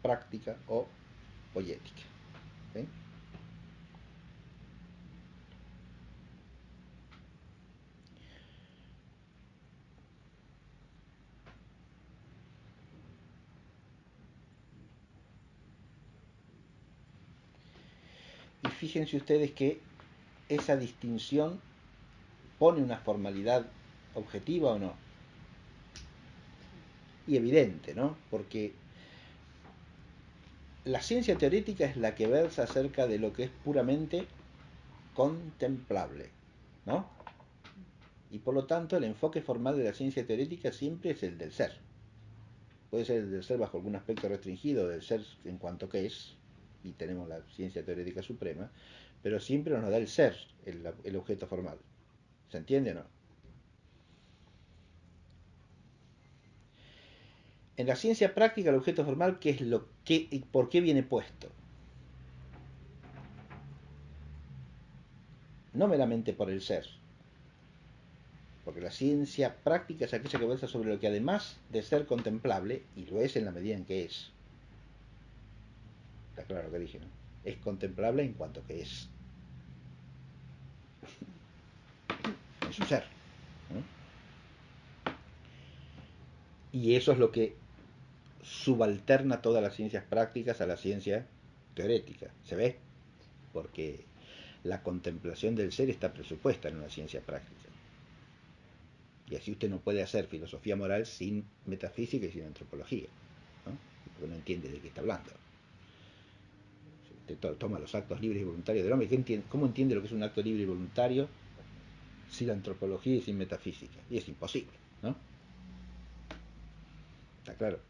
práctica o poética. ¿Sí? Y fíjense ustedes que esa distinción pone una formalidad objetiva o no. Y evidente, ¿no? Porque la ciencia teórica es la que versa acerca de lo que es puramente contemplable, ¿no? Y por lo tanto el enfoque formal de la ciencia teórica siempre es el del ser. Puede ser el del ser bajo algún aspecto restringido, del ser en cuanto que es, y tenemos la ciencia teórica suprema, pero siempre nos da el ser, el objeto formal. ¿Se entiende o no? En la ciencia práctica el objeto formal, ¿qué es lo que y por qué viene puesto? No meramente por el ser, porque la ciencia práctica es aquella que versa sobre lo que además de ser contemplable, y lo es en la medida en que es, está claro lo que dije, ¿no? Es contemplable en cuanto que es su ser, ¿no? Y eso es lo que subalterna todas las ciencias prácticas a la ciencia teórica, ¿se ve? Porque la contemplación del ser está presupuesta en una ciencia práctica. Y así usted no puede hacer filosofía moral sin metafísica y sin antropología, ¿no? Porque no entiende de qué está hablando. Usted toma los actos libres y voluntarios del hombre. ¿Cómo entiende lo que es un acto libre y voluntario sin antropología y sin metafísica? Y es imposible, ¿no? ¿Está claro?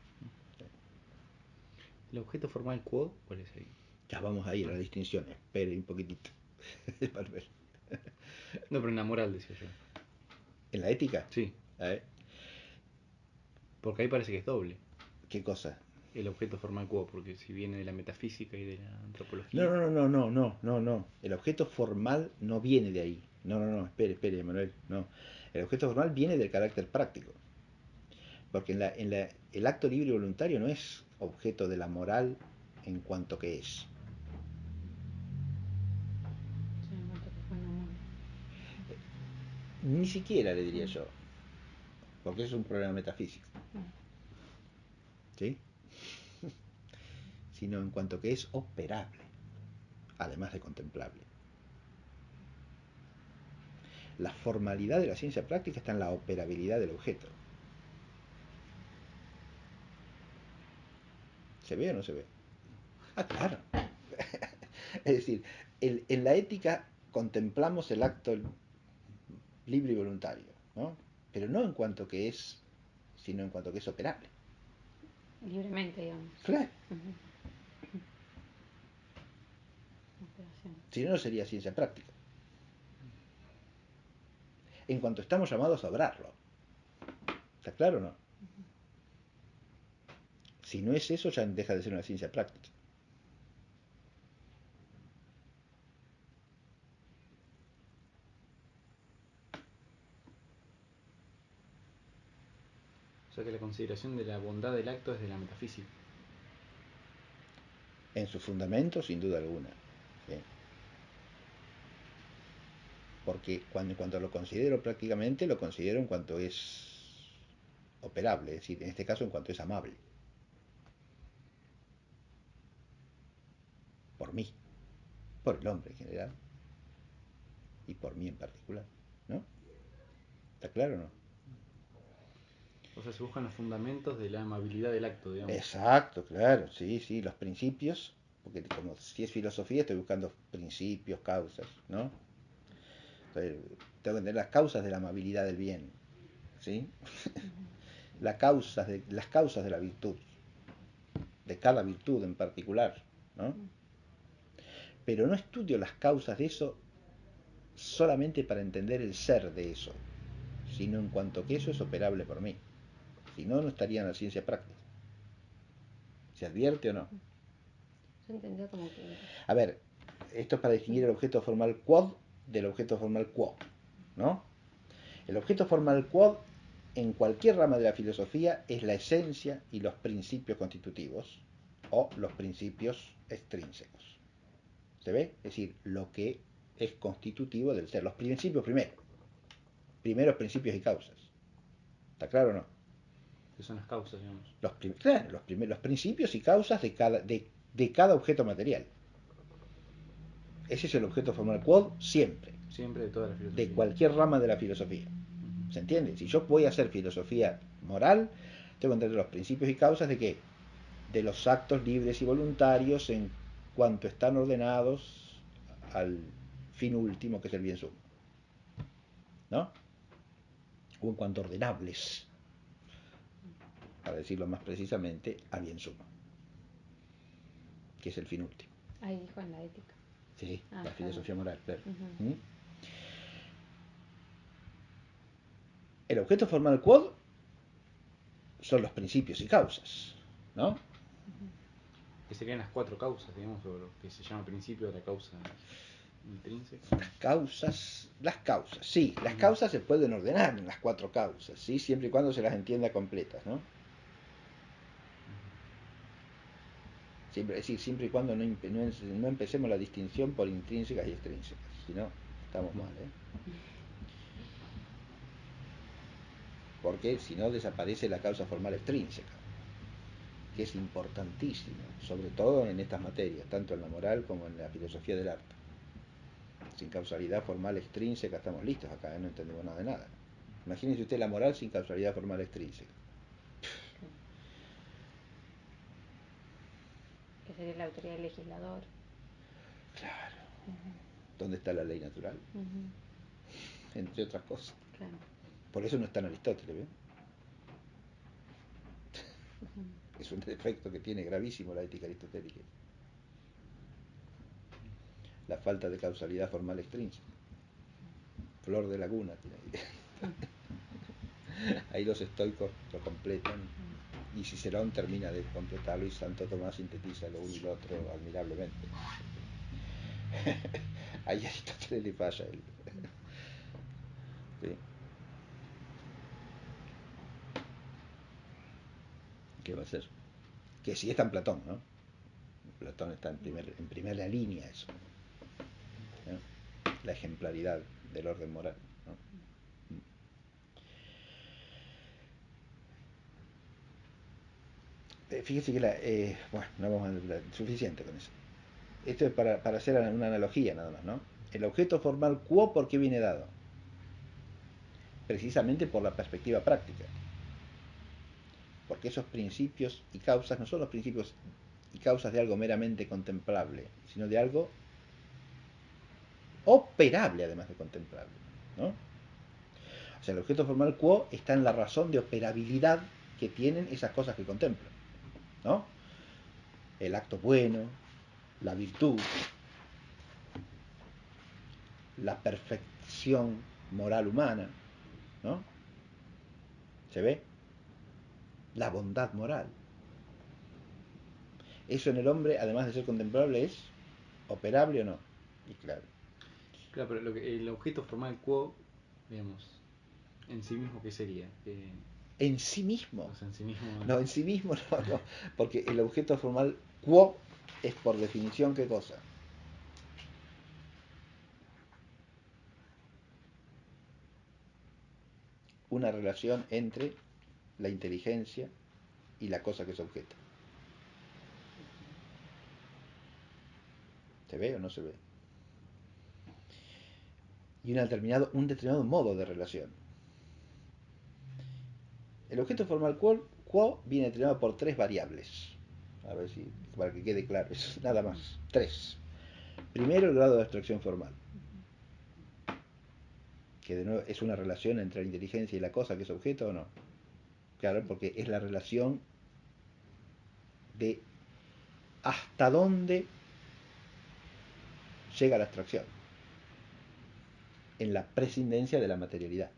¿El objeto formal quod cuál es ahí? Ya vamos a ir a las distinciones. Espere un poquitito. No, pero en la moral decía yo. ¿En la ética? Sí. A ver, Porque ahí parece que es doble. ¿qué cosa? El objeto formal quod, porque si viene de la metafísica y de la antropología. No. El objeto formal no viene de ahí. No. Espere, Manuel. No. El objeto formal viene del carácter práctico. Porque el acto libre y voluntario no es objeto de la moral en cuanto que es. Sí, en cuanto que fue un amor. Ni siquiera le diría yo. Porque eso es un problema metafísico. ¿Sí? Sino en cuanto que es operable. Además de contemplable. La formalidad de la ciencia práctica está en la operabilidad del objeto. ¿Se ve o no se ve? Ah, claro. Es decir, en la ética contemplamos el acto libre y voluntario, ¿no? Pero no en cuanto que es, sino en cuanto que es operable. Libremente, digamos. Claro. Ujú. Operación. Si no, no sería ciencia práctica. En cuanto estamos llamados a obrarlo. ¿Está claro o no? Si no es eso, ya deja de ser una ciencia práctica. O sea que la consideración de la bondad del acto es de la metafísica. En su fundamento, sin duda alguna. ¿Sí? Porque cuando lo considero prácticamente, lo considero en cuanto es operable, es decir, en este caso en cuanto es amable. Por mí, por el hombre en general, y por mí en particular, ¿no? ¿Está claro o no? O sea, se buscan los fundamentos de la amabilidad del acto, digamos. Exacto, claro, sí, los principios, porque como si es filosofía estoy buscando principios, causas, ¿no? Entonces, tengo que entender las causas de la amabilidad del bien, ¿sí? Las causas de la virtud, de cada virtud en particular, ¿no? Pero no estudio las causas de eso solamente para entender el ser de eso, sino en cuanto que eso es operable por mí. Si no, no estaría en la ciencia práctica. ¿Se advierte o no? Yo entendía como que... A ver, esto es para distinguir el objeto formal quod del objeto formal quo, ¿no? El objeto formal quod en cualquier rama de la filosofía es la esencia y los principios constitutivos o los principios extrínsecos. ¿Se ve? Es decir, lo que es constitutivo del ser. Los principios primeros principios y causas. ¿Está claro o no? Que son las causas, digamos. Claro, los principios y causas de cada objeto material. Ese es el objeto formal quod siempre, Siempre de toda la filosofía. de cualquier rama de la filosofía. Ujú. ¿Se entiende? Si yo voy a hacer filosofía moral, tengo que entender los principios y causas de qué, de los actos libres y voluntarios en cuanto están ordenados al fin último, que es el bien sumo, ¿no? O en cuanto ordenables, para decirlo más precisamente, a bien sumo, que es el fin último. Ahí dijo en la ética. Sí, Ah, la filosofía claro. moral, claro. Ujú. ¿Mm? El objeto formal quod son los principios y causas, ¿no? Que serían las 4 causas, digamos, o lo que se llama principio de la causa intrínseca. Las causas, sí, las causas se pueden ordenar en las 4 causas, ¿sí? Siempre y cuando se las entienda completas, ¿no? Siempre, es decir, siempre y cuando no empecemos la distinción por intrínsecas y extrínsecas, si no, estamos mal, ¿eh? Porque si no desaparece la causa formal extrínseca, que es importantísimo, sobre todo en estas materias, tanto en la moral como en la filosofía del arte. Sin causalidad formal extrínseca estamos listos acá, ¿eh? No entendemos nada de nada. Imagínese usted la moral sin causalidad formal extrínseca. Que sería la autoridad del legislador. Claro. Ujú. ¿Dónde está la ley natural? Ujú. Entre otras cosas. Claro. Por eso no está en Aristóteles, ¿ve? Ujú. Es un defecto que tiene gravísimo la ética aristotélica. La falta de causalidad formal extrínseca. Flor de laguna tiene ahí. Ahí los estoicos lo completan. Y Cicerón termina de completarlo y Santo Tomás sintetiza lo uno y lo otro admirablemente. Ahí a Aristóteles le falla él. ¿Sí? ¿Qué va a hacer? Que sí está en Platón, ¿no? Platón está en primera línea eso, ¿no? La ejemplaridad del orden moral, ¿no? Fíjese que bueno, no vamos a suficiente con eso. Esto es para hacer una analogía nada más, ¿no? El objeto formal quo, ¿por qué viene dado? Precisamente por la perspectiva práctica. Porque esos principios y causas no son los principios y causas de algo meramente contemplable, sino de algo operable además de contemplable, ¿no? O sea, el objeto formal quo está en la razón de operabilidad que tienen esas cosas que contemplan, ¿no? El acto bueno, la virtud, la perfección moral humana, ¿no? ¿Se ve? La bondad moral. Eso en el hombre, además de ser contemplable, es operable o no. Y claro. Claro, pero el objeto formal quo, digamos, en sí mismo, ¿qué sería? En sí mismo. O sea, en sí mismo. No, en sí mismo no. Porque el objeto formal quo es por definición ¿qué cosa? Una relación entre la inteligencia y la cosa que es objeto. ¿Se ve o no se ve? Y un determinado modo de relación. El objeto formal quo viene determinado por 3 variables. A ver si, para que quede claro, es nada más. 3. Primero, el grado de abstracción formal, que de nuevo es una relación entre la inteligencia y la cosa que es objeto o no. Claro, porque es la relación de hasta dónde llega la abstracción en la prescindencia de la materialidad.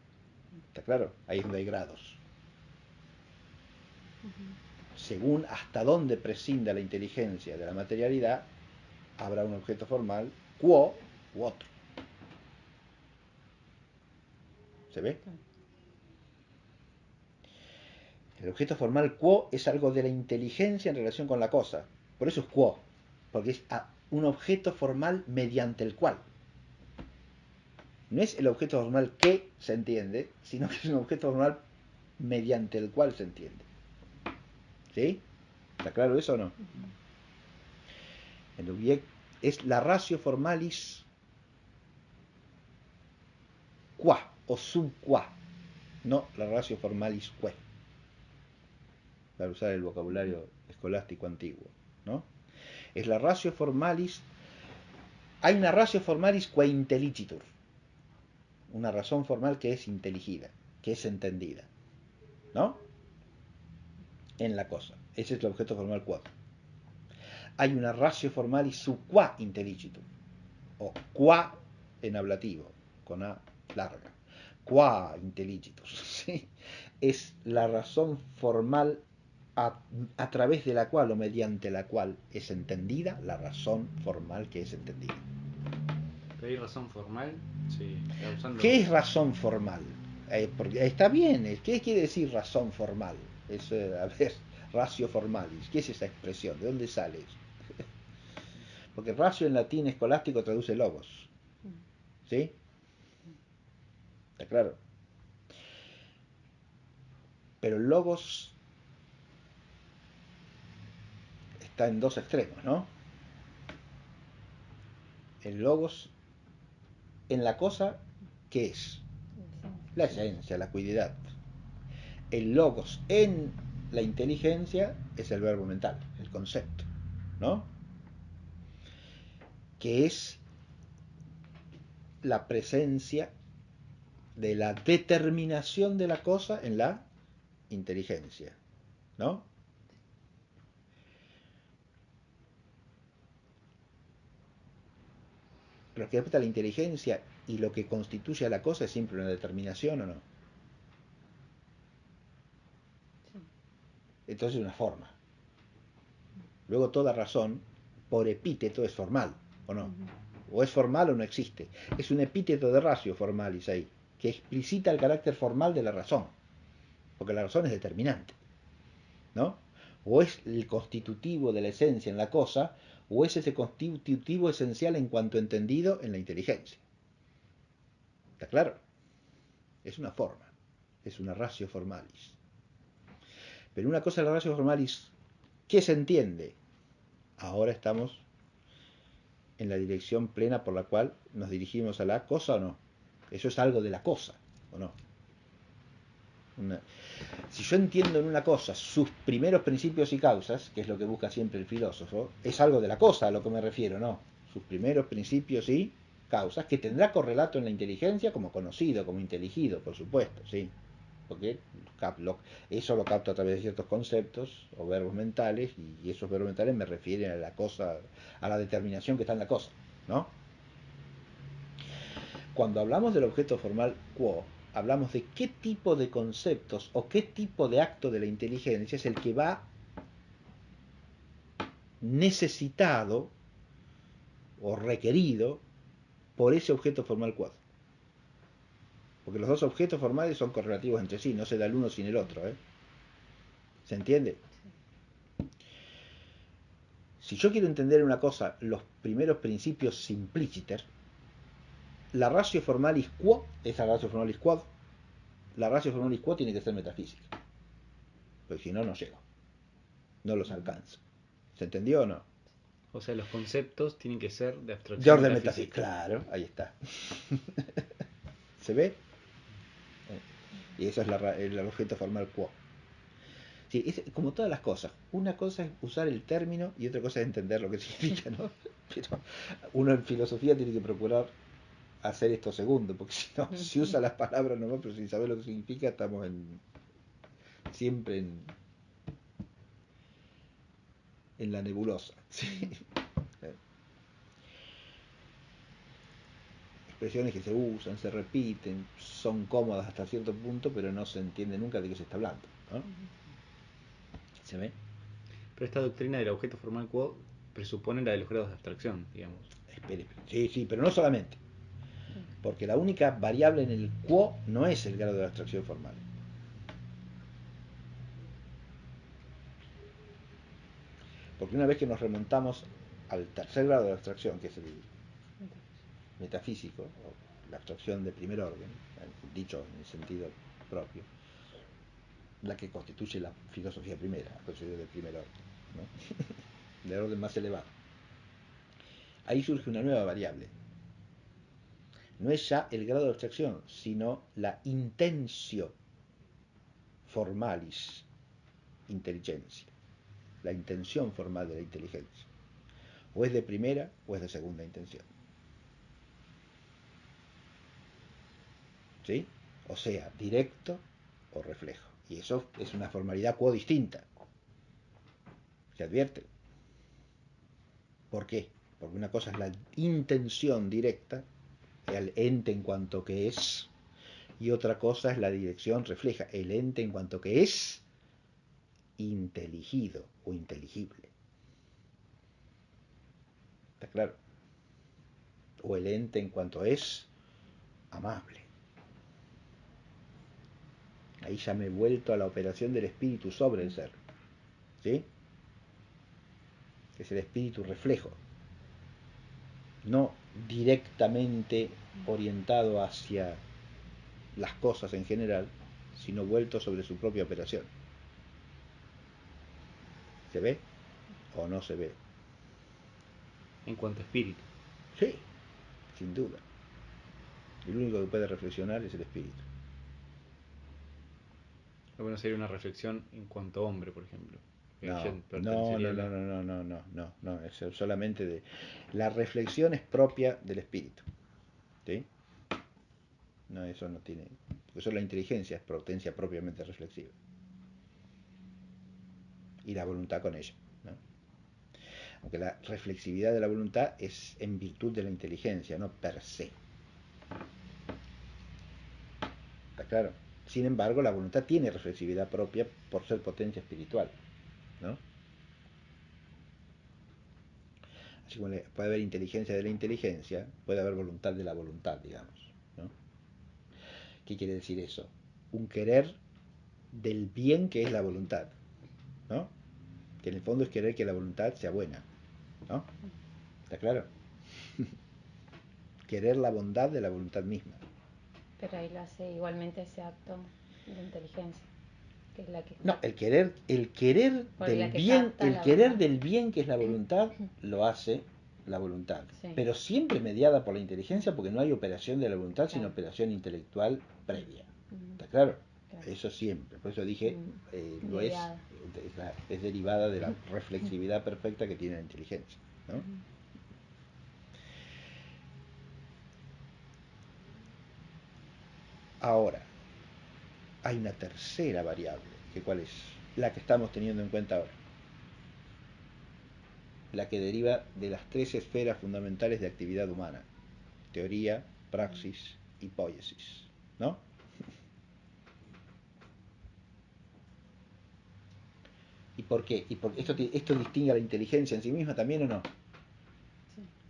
¿Está claro? Ahí es donde hay grados. Según hasta dónde prescinda la inteligencia de la materialidad, habrá un objeto formal quo u otro. ¿Se ve? El objeto formal quo es algo de la inteligencia en relación con la cosa. Por eso es quo, porque es un objeto formal mediante el cual. No es el objeto formal que se entiende, sino que es un objeto formal mediante el cual se entiende. ¿Sí? ¿Está claro eso o no? El objeto es la ratio formalis qua o sub qua, no la ratio formalis que, para usar el vocabulario escolástico antiguo, ¿no? Es la ratio formalis. Hay una ratio formalis qua intelligitur, una razón formal que es inteligida, que es entendida, ¿no? En la cosa. Ese es el objeto formal quod. Hay una ratio formalis sub qua intelligitur, o qua en ablativo, con A larga. Qua intelligitur, ¿sí? Es la razón formal a través de la cual o mediante la cual es entendida la razón formal que es entendida. ¿Pero hay razón formal? Sí, está usando... ¿Qué es razón formal? Porque está bien, ¿qué quiere decir razón formal? Es, a ver, ratio formalis, ¿qué es esa expresión? ¿De dónde sale eso? Porque ratio en latín escolástico traduce logos, ¿sí? ¿Está claro? Pero el logos está en dos extremos, ¿no? El logos en la cosa, ¿qué es? La esencia, la cuididad. El logos en la inteligencia es el verbo mental, el concepto, ¿no? Que es la presencia de la determinación de la cosa en la inteligencia, ¿no? Lo que respecta a la inteligencia y lo que constituye a la cosa es siempre una determinación, ¿o no? Entonces es una forma. Luego toda razón, por epíteto, es formal, ¿o no? O es formal o no existe. Es un epíteto de ratio formalis ahí, que explicita el carácter formal de la razón, porque la razón es determinante, ¿no? O es el constitutivo de la esencia en la cosa, o es ese constitutivo esencial en cuanto entendido en la inteligencia. ¿Está claro? Es una forma, es una ratio formalis. Pero una cosa es la ratio formalis, ¿qué se entiende? Ahora estamos en la dirección plena por la cual nos dirigimos a la cosa, ¿o no? Eso es algo de la cosa, ¿o no? Si yo entiendo en una cosa sus primeros principios y causas, que es lo que busca siempre el filósofo, es algo de la cosa a lo que me refiero, ¿no? Sus primeros principios y causas, que tendrá correlato en la inteligencia como conocido, como inteligido, por supuesto, ¿sí? Porque eso lo capto a través de ciertos conceptos o verbos mentales, y esos verbos mentales me refieren a la cosa, a la determinación que está en la cosa, ¿no? Cuando hablamos del objeto formal quo, hablamos de qué tipo de conceptos o qué tipo de acto de la inteligencia es el que va necesitado o requerido por ese objeto formal quod. Porque los dos objetos formales son correlativos entre sí, no se da el uno sin el otro, ¿eh? ¿Se entiende? Si yo quiero entender una cosa, los primeros principios simpliciter, la ratio formalis quo es la ratio formalis quod. La ratio formalis quo tiene que ser metafísica, porque si no, no llego, no los alcanzo. ¿Se entendió o no? O sea, los conceptos tienen que ser de abstracción De orden metafísica. Claro, ahí está. ¿Se ve? Y eso es el objeto formal quo. Sí, es como todas las cosas. Una cosa es usar el término y otra cosa es entender lo que significa, ¿no? Pero uno en filosofía tiene que procurar hacer esto segundo, porque si no, si usa las palabras nomás, pero sin saber lo que significa, estamos siempre en la nebulosa. ¿Sí? Expresiones que se usan, se repiten, son cómodas hasta cierto punto, pero no se entiende nunca de qué se está hablando, ¿no? ¿Se ve? Pero esta doctrina del objeto formal quo presupone la de los grados de abstracción, digamos. Espere. Sí, sí, pero no solamente. Porque la única variable en el quo no es el grado de abstracción formal. Porque una vez que nos remontamos al tercer grado de abstracción, que es el metafísico, o la abstracción de primer orden, dicho en el sentido propio, la que constituye la filosofía primera, la considero de primer orden, ¿no? De orden más elevado. Ahí surge una nueva variable. No es ya el grado de abstracción, sino la intentio formalis intelligencia, la intención formal de la inteligencia. O es de primera o es de segunda intención. ¿Sí? O sea, directo o reflejo. Y eso es una formalidad quo distinta. ¿Se advierte? ¿Por qué? Porque una cosa es la intención directa, el ente en cuanto que es, y otra cosa es la dirección refleja, el ente en cuanto que es inteligido o inteligible. ¿Está claro? O el ente en cuanto es amable. Ahí ya me he vuelto a la operación del espíritu sobre el ser. ¿Sí? Es el espíritu reflejo. No directamente orientado hacia las cosas en general, sino vuelto sobre su propia operación. ¿Se ve o no se ve? En cuanto a espíritu. Sí, sin duda. El único que puede reflexionar es el espíritu. Lo bueno sería una reflexión en cuanto a hombre, por ejemplo. No, es solamente de... La reflexión es propia del espíritu. ¿Sí? No, eso no tiene... Porque eso la inteligencia es potencia propiamente reflexiva. Y la voluntad con ella, ¿no? Aunque la reflexividad de la voluntad es en virtud de la inteligencia, no per se. ¿Está claro? Sin embargo, la voluntad tiene reflexividad propia por ser potencia espiritual, ¿no? Así como puede haber inteligencia de la inteligencia, puede haber voluntad de la voluntad, digamos, ¿no? ¿Qué quiere decir eso? Un querer del bien que es la voluntad, ¿no? Que en el fondo es querer que la voluntad sea buena, ¿no? ¿Está claro? Querer la bondad de la voluntad misma. Pero ahí lo hace igualmente ese acto de inteligencia, que es la que No, el querer del bien, del bien que es la voluntad, lo hace la voluntad. Sí. Pero siempre mediada por la inteligencia, porque no hay operación de la voluntad, claro, sino operación intelectual previa. ¿Está claro? Claro. Eso siempre. Por eso dije, lo es derivada de la reflexividad perfecta que tiene la inteligencia, ¿no? Ahora, hay una tercera variable, que ¿cuál es? La que estamos teniendo en cuenta ahora. La que deriva de las tres esferas fundamentales de actividad humana: teoría, praxis y poiesis, ¿no? ¿Y por qué? ¿Y por esto distingue a la inteligencia en sí misma también o no?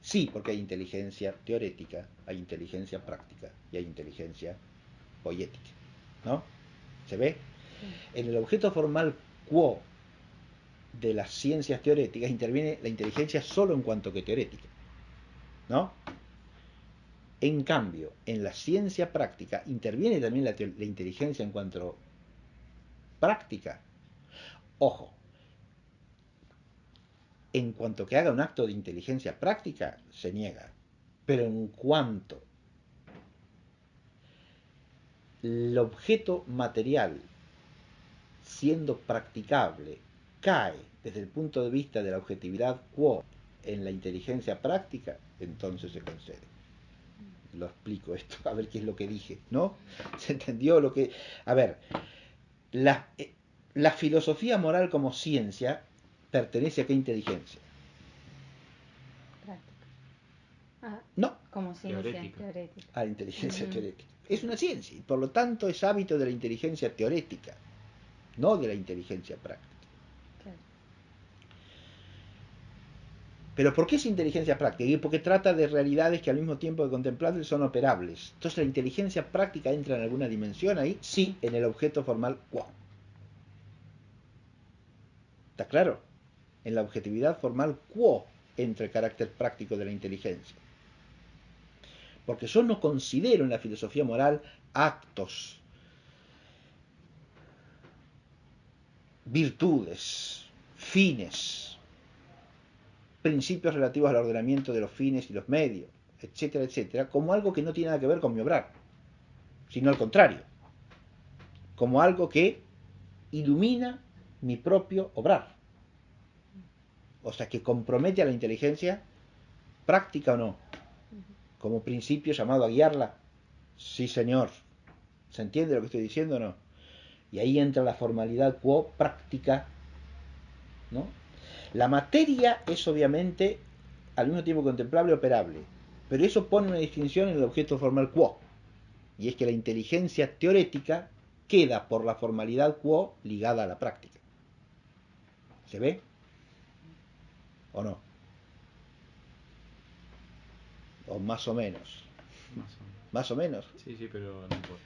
Sí, porque hay inteligencia teorética, hay inteligencia práctica y hay inteligencia poética, ¿no? ¿Se ve? Sí. En el objeto formal quo de las ciencias teoréticas interviene la inteligencia solo en cuanto que teorética, ¿no? En cambio, en la ciencia práctica interviene también la inteligencia en cuanto práctica. Ojo, en cuanto que haga un acto de inteligencia práctica, se niega. Pero en cuanto el objeto material, siendo practicable, cae desde el punto de vista de la objetividad quo en la inteligencia práctica, entonces se concede. Lo explico esto, a ver qué es lo que dije, ¿no? ¿Se entendió lo que...? A ver, la filosofía moral como ciencia pertenece a qué inteligencia? Práctica. No. Como ciencia teorética. teórica. A la inteligencia teórica. Es una ciencia, y por lo tanto es hábito de la inteligencia teórica, no de la inteligencia práctica. Claro. ¿Pero por qué es inteligencia práctica? Porque trata de realidades que al mismo tiempo de contemplarlas son operables. Entonces, ¿la inteligencia práctica entra en alguna dimensión ahí? Sí, en el objeto formal quo. ¿Está claro? En la objetividad formal quo entra el carácter práctico de la inteligencia. Porque yo no considero en la filosofía moral actos, virtudes, fines, principios relativos al ordenamiento de los fines y los medios, etcétera, etcétera, como algo que no tiene nada que ver con mi obrar, sino al contrario, como algo que ilumina mi propio obrar. O sea, que compromete a la inteligencia práctica o no, como principio llamado a guiarla. Sí, señor. ¿Se entiende lo que estoy diciendo o no? Y ahí entra la formalidad quo práctica, ¿no? La materia es obviamente al mismo tiempo contemplable y operable, pero eso pone una distinción en el objeto formal quo, y es que la inteligencia teorética queda por la formalidad quo ligada a la práctica. ¿Se ve? ¿O no? O más o menos. Más o menos. Más o menos. Sí, sí, pero no importa.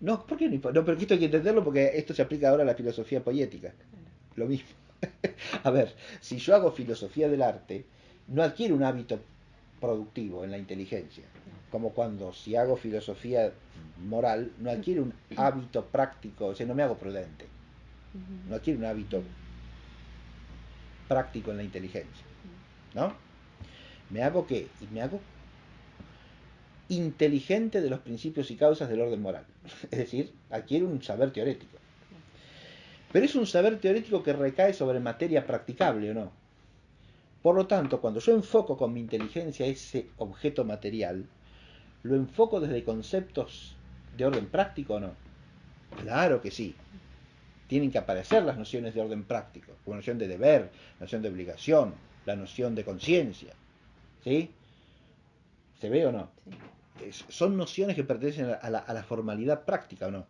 No, ¿por qué no importa? No, pero esto hay que entenderlo porque esto se aplica ahora a la filosofía poética. Lo mismo. A ver, si yo hago filosofía del arte, no adquiere un hábito productivo en la inteligencia. Como cuando si hago filosofía moral, no adquiere un hábito práctico, o sea, no me hago prudente. No adquiere un hábito práctico en la inteligencia. ¿No? ¿Me hago qué? Y me hago inteligente de los principios y causas del orden moral. Es decir, adquiere un saber teórico. Pero es un saber teórico que recae sobre materia practicable, ¿o no? Por lo tanto, cuando yo enfoco con mi inteligencia ese objeto material, ¿lo enfoco desde conceptos de orden práctico o no? Claro que sí. Tienen que aparecer las nociones de orden práctico, como la noción de deber, la noción de obligación, la noción de conciencia. ¿Sí? ¿Se ve o no? Sí. Son nociones que pertenecen a la formalidad práctica, ¿o no?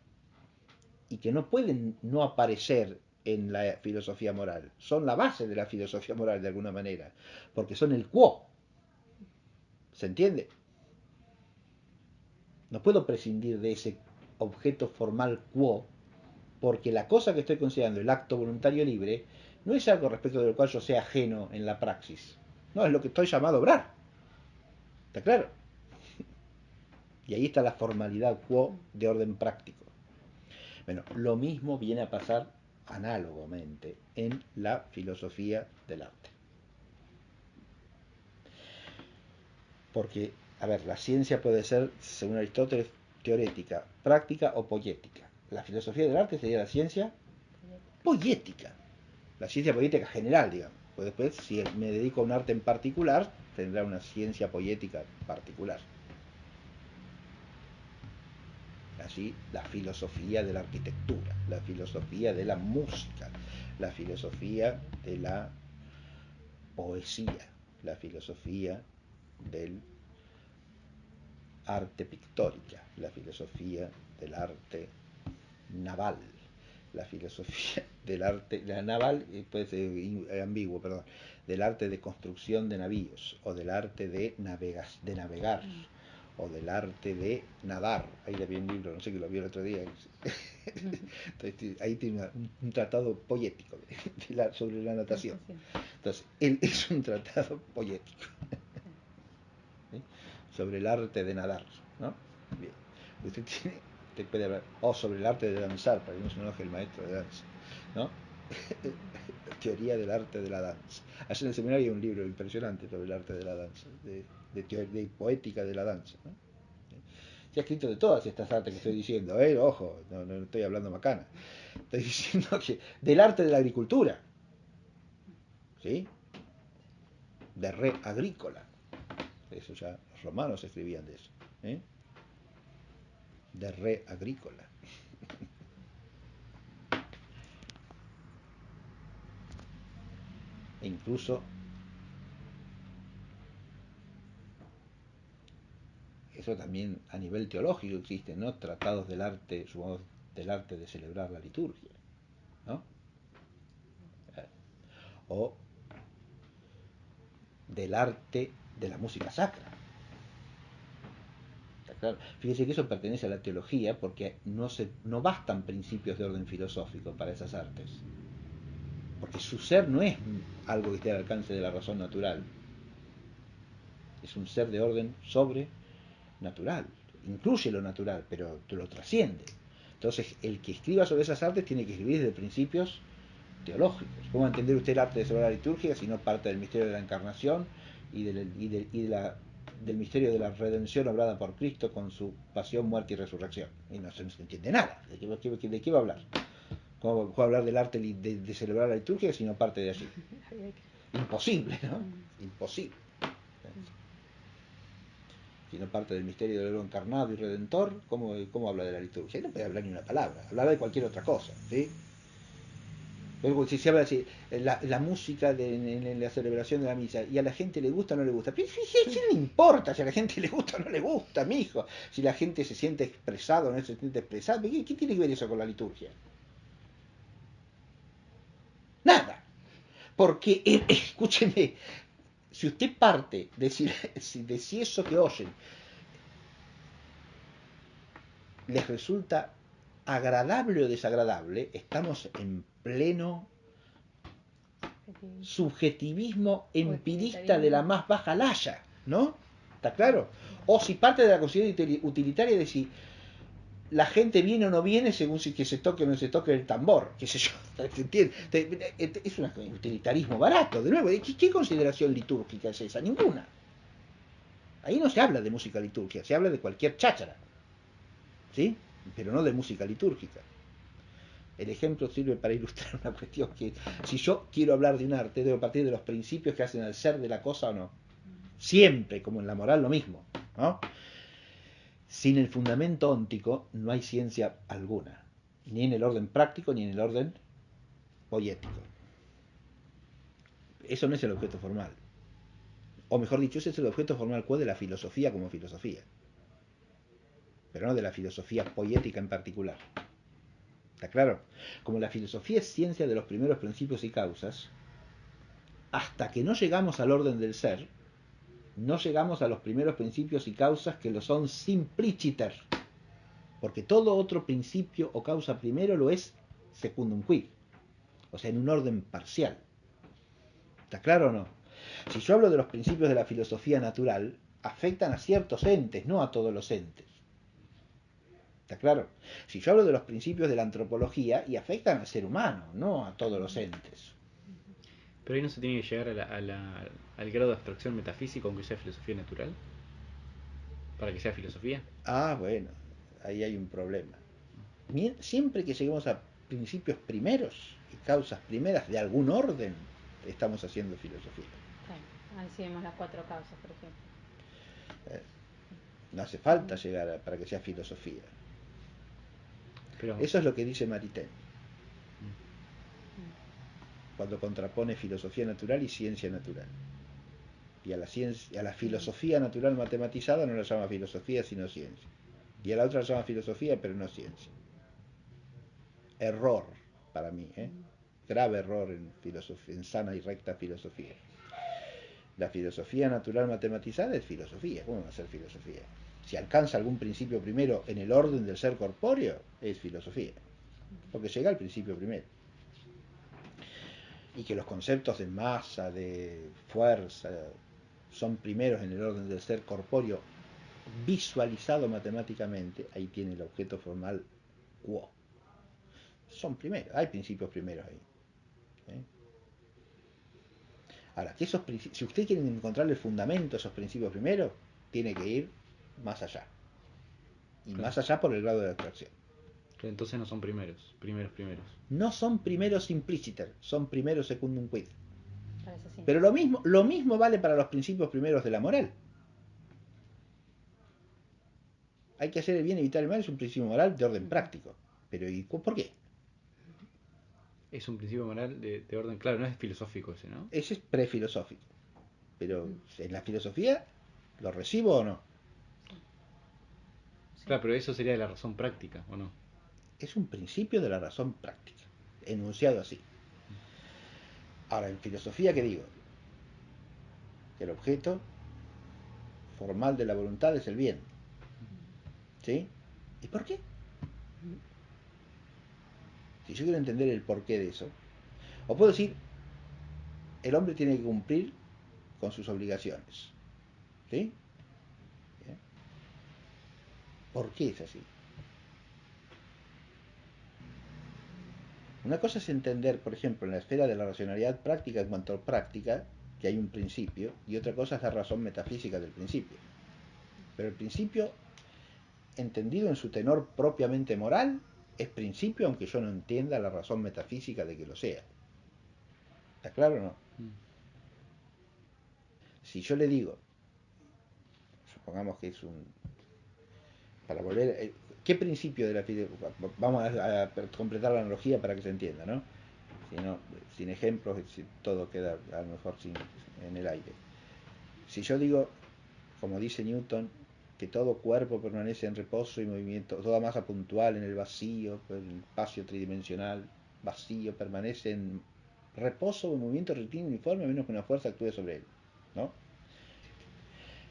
Y que no pueden no aparecer en la filosofía moral. Son la base de la filosofía moral de alguna manera, porque son el quo. ¿Se entiende? No puedo prescindir de ese objeto formal quo, porque la cosa que estoy considerando, el acto voluntario libre, no es algo respecto de lo cual yo sea ajeno en la praxis. No, es lo que estoy llamado a obrar. ¿Está claro? Y ahí está la formalidad quo de orden práctico. Bueno, lo mismo viene a pasar análogamente en la filosofía del arte. Porque, a ver, la ciencia puede ser, según Aristóteles, teorética, práctica o poética. La filosofía del arte sería la ciencia poética. La ciencia poética general, digamos. Pues después, si me dedico a un arte en particular, tendrá una ciencia poética particular. Así, la filosofía de la arquitectura, la filosofía de la música, la filosofía de la poesía, la filosofía del arte pictórica, la filosofía del arte naval, la filosofía del arte, la naval puede ser ambiguo, perdón, del arte de construcción de navíos, o del arte de navegar, o del arte de nadar. Ahí le vi un libro, no sé, que lo vi el otro día. Entonces, ahí tiene un tratado poético sobre la natación. Entonces, él es un tratado poético. ¿Sí? Sobre el arte de nadar, ¿no? Bien. Usted puede hablar, sobre el arte de danzar, para que no se enoje el maestro de danza, ¿no? Teoría del arte de la danza. Allá en el seminario hay un libro impresionante sobre el arte de la danza, de poética de la danza, ¿no? Se ha escrito de todas estas artes que estoy diciendo, ojo, no estoy hablando macana. Estoy diciendo que del arte de la agricultura, ¿sí? De re agrícola. Eso ya los romanos escribían de eso, ¿eh? De re agrícola. E incluso eso también a nivel teológico existe, ¿no? Tratados del arte, supongamos, del arte de celebrar la liturgia, ¿no? O del arte de la música sacra. Claro. Fíjese que eso pertenece a la teología porque no bastan principios de orden filosófico para esas artes. Porque su ser no es algo que esté al alcance de la razón natural. Es un ser de orden sobrenatural. Incluye lo natural, pero lo trasciende. Entonces, el que escriba sobre esas artes tiene que escribir desde principios teológicos. ¿Cómo entender usted el arte de celebrar la liturgia si no parte del misterio de la encarnación y del misterio de la redención obrada por Cristo con su pasión, muerte y resurrección? Y no se entiende nada. ¿De qué va a hablar? ¿Cómo va a hablar del arte de celebrar la liturgia si no parte de allí? Imposible, ¿no? Imposible. Si no parte del misterio del Verbo encarnado y redentor, ¿cómo habla de la liturgia? No puede hablar ni una palabra, hablar de cualquier otra cosa, ¿sí? Luego, si se habla de la música en la celebración de la misa, y a la gente le gusta o no le gusta, pero ¿qué le importa si a la gente le gusta o no le gusta, mijo? Si la gente se siente expresado o no se siente expresado, ¿qué tiene que ver eso con la liturgia? Nada. Porque, escúcheme, si usted parte de si eso que oyen les resulta agradable o desagradable, estamos en pleno subjetivismo empirista de la más baja laya, ¿no? ¿Está claro? O si parte de la consideración utilitaria de si la gente viene o no viene según si que se toque o no se toque el tambor, qué sé yo, es un utilitarismo barato, de nuevo, ¿qué consideración litúrgica es esa? Ninguna. Ahí no se habla de música litúrgica, se habla de cualquier cháchara, ¿sí? Pero no de música litúrgica. El ejemplo sirve para ilustrar una cuestión que si yo quiero hablar de un arte, debo partir de los principios que hacen al ser de la cosa o no. Siempre, como en la moral, lo mismo, ¿no? Sin el fundamento óntico no hay ciencia alguna, ni en el orden práctico ni en el orden poético. Eso no es el objeto formal. O mejor dicho, ese es el objeto formal de la filosofía como filosofía, pero no de la filosofía poética en particular. ¿Está claro? Como la filosofía es ciencia de los primeros principios y causas, hasta que no llegamos al orden del ser, no llegamos a los primeros principios y causas que lo son simpliciter, porque todo otro principio o causa primero lo es secundum quid, o sea, en un orden parcial. ¿Está claro o no? Si yo hablo de los principios de la filosofía natural, afectan a ciertos entes, no a todos los entes. ¿Está claro? Si yo hablo de los principios de la antropología, y afectan al ser humano, no a todos los entes. Pero ahí no se tiene que llegar al grado de abstracción metafísica, aunque sea filosofía natural, para que sea filosofía. Ah, bueno, ahí hay un problema. Siempre que lleguemos a principios primeros y causas primeras de algún orden, estamos haciendo filosofía. Claro, ahí sí vemos las 4 causas, por ejemplo. No hace falta llegar para que sea filosofía. Pero Eso es lo que dice Maritain, cuando contrapone filosofía natural y ciencia natural. Y a la filosofía natural matematizada no la llama filosofía sino ciencia. Y a la otra la llama filosofía pero no ciencia. Error para mí, grave error en sana y recta filosofía. La filosofía natural matematizada es filosofía. ¿Cómo va a ser filosofía? Si alcanza algún principio primero en el orden del ser corpóreo, es filosofía. Porque llega al principio primero. Y que los conceptos de masa, de fuerza, son primeros en el orden del ser corpóreo visualizado matemáticamente, ahí tiene el objeto formal quo. Son primeros, hay principios primeros ahí. Ahora, que si usted quiere encontrar el fundamento de esos principios primeros, tiene que ir más allá. Y claro, más allá por el grado de abstracción. entonces no son primeros. No son primeros implícitos, son primeros secundum quid. Parece así. Pero lo mismo vale para los principios primeros de la moral. Hay que hacer el bien y evitar el mal, es un principio moral de orden práctico. Pero ¿y por qué? Es un principio moral de orden, claro, no es filosófico ese, ¿no? Ese es prefilosófico. Pero en la filosofía, ¿lo recibo o no? Claro, pero eso sería de la razón práctica, ¿o no? Es un principio de la razón práctica, enunciado así. Ahora, en filosofía, ¿qué digo? Que el objeto formal de la voluntad es el bien. ¿Sí? ¿Y por qué? Si yo quiero entender el porqué de eso, o puedo decir, el hombre tiene que cumplir con sus obligaciones. ¿Sí? ¿Bien? ¿Por qué es así? Una cosa es entender, por ejemplo, en la esfera de la racionalidad práctica en cuanto a práctica, que hay un principio, y otra cosa es la razón metafísica del principio. Pero el principio, entendido en su tenor propiamente moral, es principio aunque yo no entienda la razón metafísica de que lo sea. ¿Está claro o no? Si yo le digo, supongamos que es un... Para volver... ¿Qué principio de la filosofía? Vamos a completar la analogía para que se entienda, ¿no? Si no, sin ejemplos, todo queda a lo mejor en el aire. Si yo digo, como dice Newton, que todo cuerpo permanece en reposo y movimiento, toda masa puntual en el vacío, el espacio tridimensional vacío, permanece en reposo o movimiento rectilíneo uniforme a menos que una fuerza actúe sobre él, ¿no?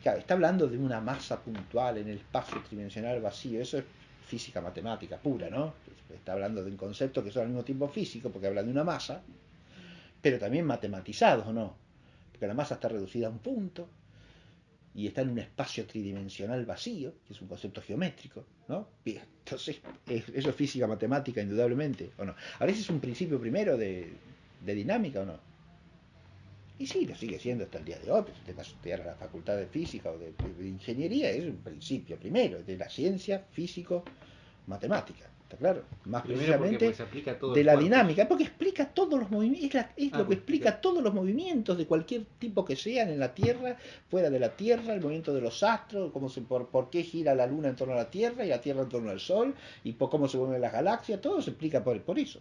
Claro, está hablando de una masa puntual en el espacio tridimensional vacío, eso es física matemática pura, ¿no? Está hablando de un concepto que son al mismo tiempo físico, porque habla de una masa, pero también matematizados, ¿o no? Porque la masa está reducida a un punto, y está en un espacio tridimensional vacío, que es un concepto geométrico, ¿no? Bien, entonces, eso es física matemática, indudablemente, ¿o no? A veces es un principio primero de dinámica, ¿o no? Y sí, lo sigue siendo hasta el día de hoy, pues, si te vas a estudiar a la facultad de física o de ingeniería, es un principio primero, de la ciencia físico-matemática, ¿está claro? Más Primero precisamente porque se aplica a todos de los la cuerpos. dinámica, porque explica todos los movimientos, es lo que pues explica todos los movimientos de cualquier tipo que sean en la Tierra, fuera de la Tierra, el movimiento de los astros, por qué gira la Luna en torno a la Tierra y la Tierra en torno al Sol, y por cómo se mueven las galaxias, todo se explica por eso.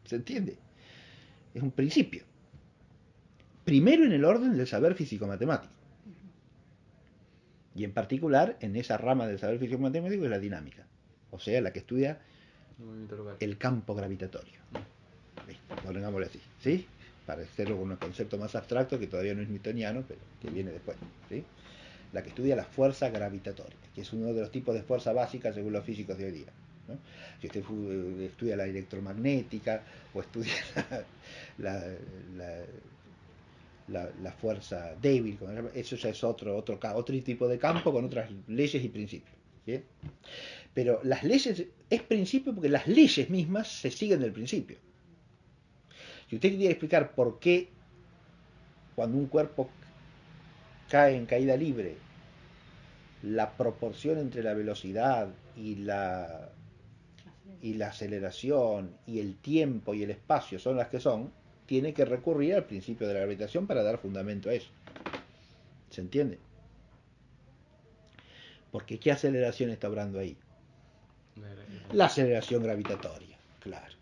¿Se entiende? Es un principio. Primero en el orden del saber físico-matemático. Y en particular en esa rama del saber físico-matemático es la dinámica. O sea, la que estudia el campo gravitatorio. Pongámoslo así, ¿sí? Para hacerlo con un concepto más abstracto que todavía no es newtoniano, pero que viene después, ¿sí? La que estudia la fuerza gravitatoria, que es uno de los tipos de fuerza básica según los físicos de hoy día, ¿no? Si usted estudia la electromagnética o estudia la fuerza débil, eso ya es otro tipo de campo con otras leyes y principios, ¿bien? Pero las leyes es principio porque las leyes mismas se siguen del principio. Si usted quiere explicar por qué cuando un cuerpo cae en caída libre, la proporción entre la velocidad y la aceleración y el tiempo y el espacio son las que son, tiene que recurrir al principio de la gravitación para dar fundamento a eso. ¿Se entiende? Porque ¿qué aceleración está obrando ahí? La aceleración gravitatoria, claro.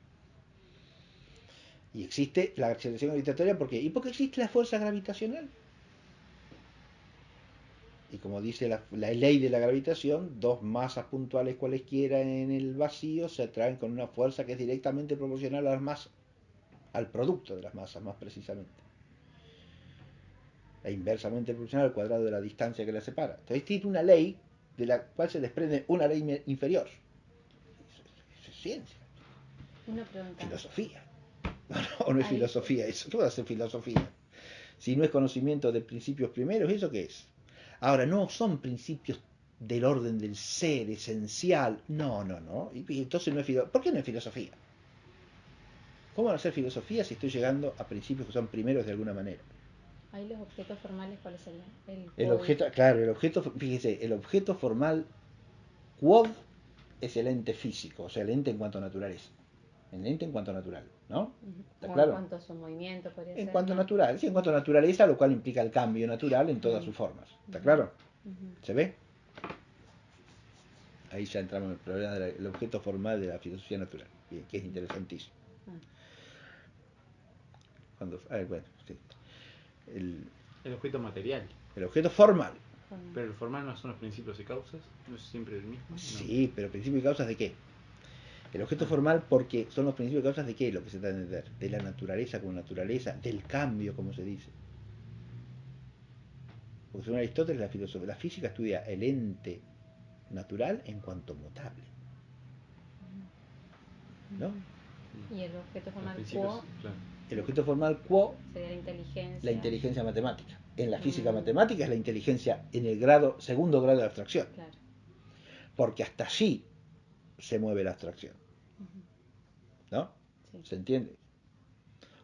Y existe la aceleración gravitatoria porque existe la fuerza gravitacional. Y como dice la ley de la gravitación, dos masas puntuales cualesquiera en el vacío se atraen con una fuerza que es directamente proporcional a las masas, al producto de las masas más precisamente, e inversamente proporcional al cuadrado de la distancia que las separa. Entonces existe una ley de la cual se desprende una ley inferior. Eso es ciencia. Una pregunta. Filosofía. ¿O no es filosofía eso? ¿Qué va a ser filosofía? Si no es conocimiento de principios primeros, ¿eso qué es? Ahora, no son principios del orden del ser, esencial. No. Y entonces no es filosofía. ¿Por qué no es filosofía? ¿Cómo van a ser filosofía si estoy llegando a principios que son primeros de alguna manera? ¿Hay los objetos formales cuáles serían? El objeto, claro, fíjese, el objeto formal quod es el ente físico, o sea, el ente en cuanto a naturaleza. El ente en cuanto a natural, ¿no? ¿Está claro? En cuanto a su movimiento, podría ser. En cuanto a natural, sí, en cuanto a naturaleza, lo cual implica el cambio natural en todas sus formas. ¿Está claro? ¿Se ve? Ahí ya entramos en el problema del objeto formal de la filosofía natural, que es interesantísimo. Bueno, sí. El objeto material. El objeto formal. Pero el formal no son los principios y causas, no es siempre el mismo. Sí, no. Pero principios y causas ¿de qué? El objeto formal porque son los principios y causas ¿de qué? Lo que se trata de entender. De la naturaleza como naturaleza, del cambio, como se dice. Porque según Aristóteles, la física estudia el ente natural en cuanto mutable, ¿no? Y el objeto formal quo. Claro. El objeto formal quo sería la inteligencia matemática. En la física matemática es la inteligencia en el segundo grado de abstracción. Claro. Porque hasta allí se mueve la abstracción. ¿no? Sí. ¿Se entiende?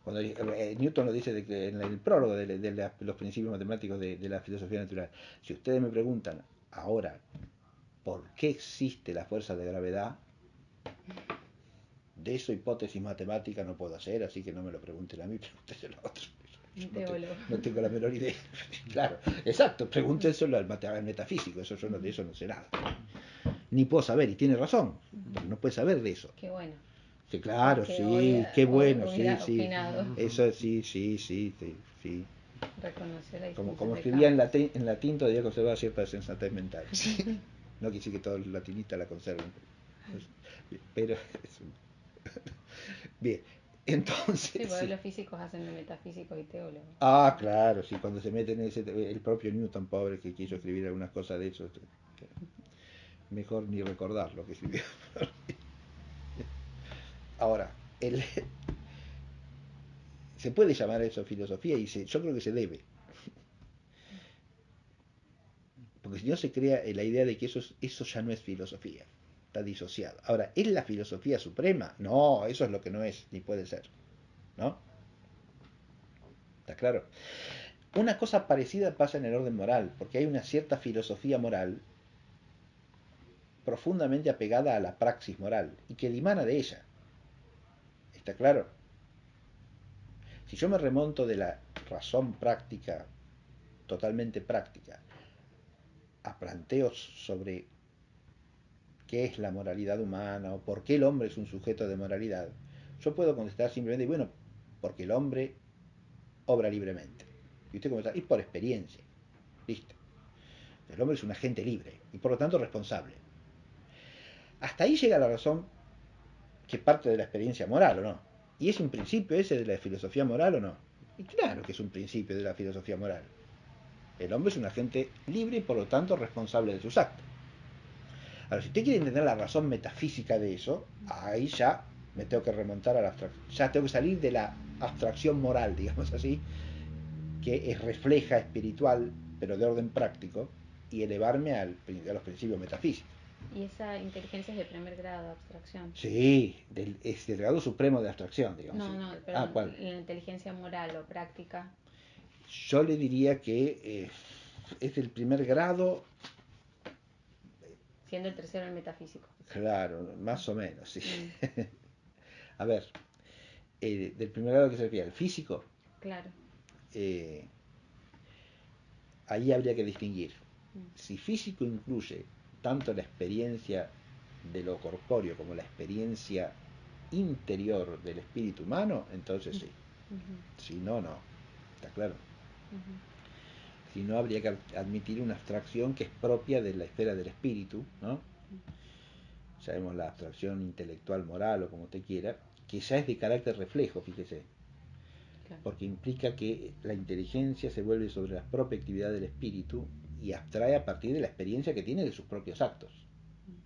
Cuando Newton lo dice en el prólogo de los principios matemáticos de la filosofía natural. Si ustedes me preguntan ahora por qué existe la fuerza de gravedad, de eso hipótesis matemática no puedo hacer, así que no me lo pregunten a mí, pregúntenselo a otros. No tengo la menor idea. Claro, exacto, pregúntenselo al metafísico, de eso no sé nada. Ni puedo saber, y tiene razón, porque no puede saber de eso. Qué bueno. Sí, claro, Que sí, qué bueno, sí, hubiera sí. opinado. Eso sí. Reconoció la Como distinción de escribía campos. en latín, todavía conservaba cierta sensatez mental. No quise que todos los latinistas la conserven. Pero, bien, entonces... Sí, porque los físicos hacen de metafísicos y teólogos. Claro, sí, cuando se meten en el propio Newton, pobre, que quiso escribir algunas cosas de eso, mejor ni recordar lo que escribió. Ahora, se puede llamar eso filosofía, y yo creo que se debe. Porque si no se crea la idea de que eso ya no es filosofía, está disociado. Ahora, ¿es la filosofía suprema? No, eso es lo que no es, ni puede ser. ¿No? ¿Está claro? Una cosa parecida pasa en el orden moral, porque hay una cierta filosofía moral profundamente apegada a la praxis moral y que dimana de ella. ¿Está claro? Si yo me remonto de la razón práctica, totalmente práctica, a planteos sobre qué es la moralidad humana o por qué el hombre es un sujeto de moralidad, yo puedo contestar simplemente, bueno, porque el hombre obra libremente. Y usted contesta, y por experiencia. Listo. El hombre es un agente libre y por lo tanto responsable. Hasta ahí llega la razón que parte de la experiencia moral, ¿o no? ¿Y es un principio ese de la filosofía moral o no? Y claro que es un principio de la filosofía moral. El hombre es un agente libre y por lo tanto responsable de sus actos. Ahora, si usted quiere entender la razón metafísica de eso, ahí ya me tengo que remontar a la abstracción. Ya tengo que salir de la abstracción moral, digamos así, que es refleja espiritual, pero de orden práctico, y elevarme a los principios metafísicos. Y esa inteligencia es de primer grado de abstracción. Sí, es del grado supremo de abstracción, digamos. No, perdón, ¿Cuál? la inteligencia moral o práctica. Yo le diría que es del primer grado. Siendo el tercero el metafísico. Claro, más o menos, sí. A ver, del primer grado que se refiere al físico, Claro. Ahí habría que distinguir. Si físico incluye tanto la experiencia de lo corpóreo como la experiencia interior del espíritu humano, entonces sí. Si no, no. ¿Está claro? Si no, habría que admitir una abstracción que es propia de la esfera del espíritu, ¿no? Llamemos la abstracción intelectual, moral o como usted quiera, que ya es de carácter reflejo, fíjese. Claro. Porque implica que la inteligencia se vuelve sobre la propia actividad del espíritu y abstrae a partir de la experiencia que tiene de sus propios actos,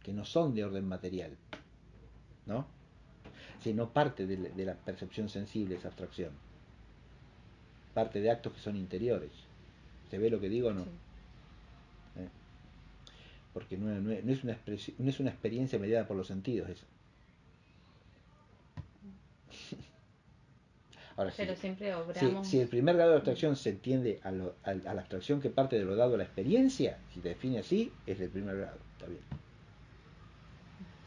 que no son de orden material, ¿no? Si no parte de la percepción sensible esa abstracción, parte de actos que son interiores. ¿Se ve lo que digo o no? Sí. Porque no es una experiencia mediada por los sentidos eso. Ahora, pero siempre obramos... si el primer grado de abstracción se entiende a la abstracción que parte de lo dado a la experiencia, si se define así, es del primer grado, está bien.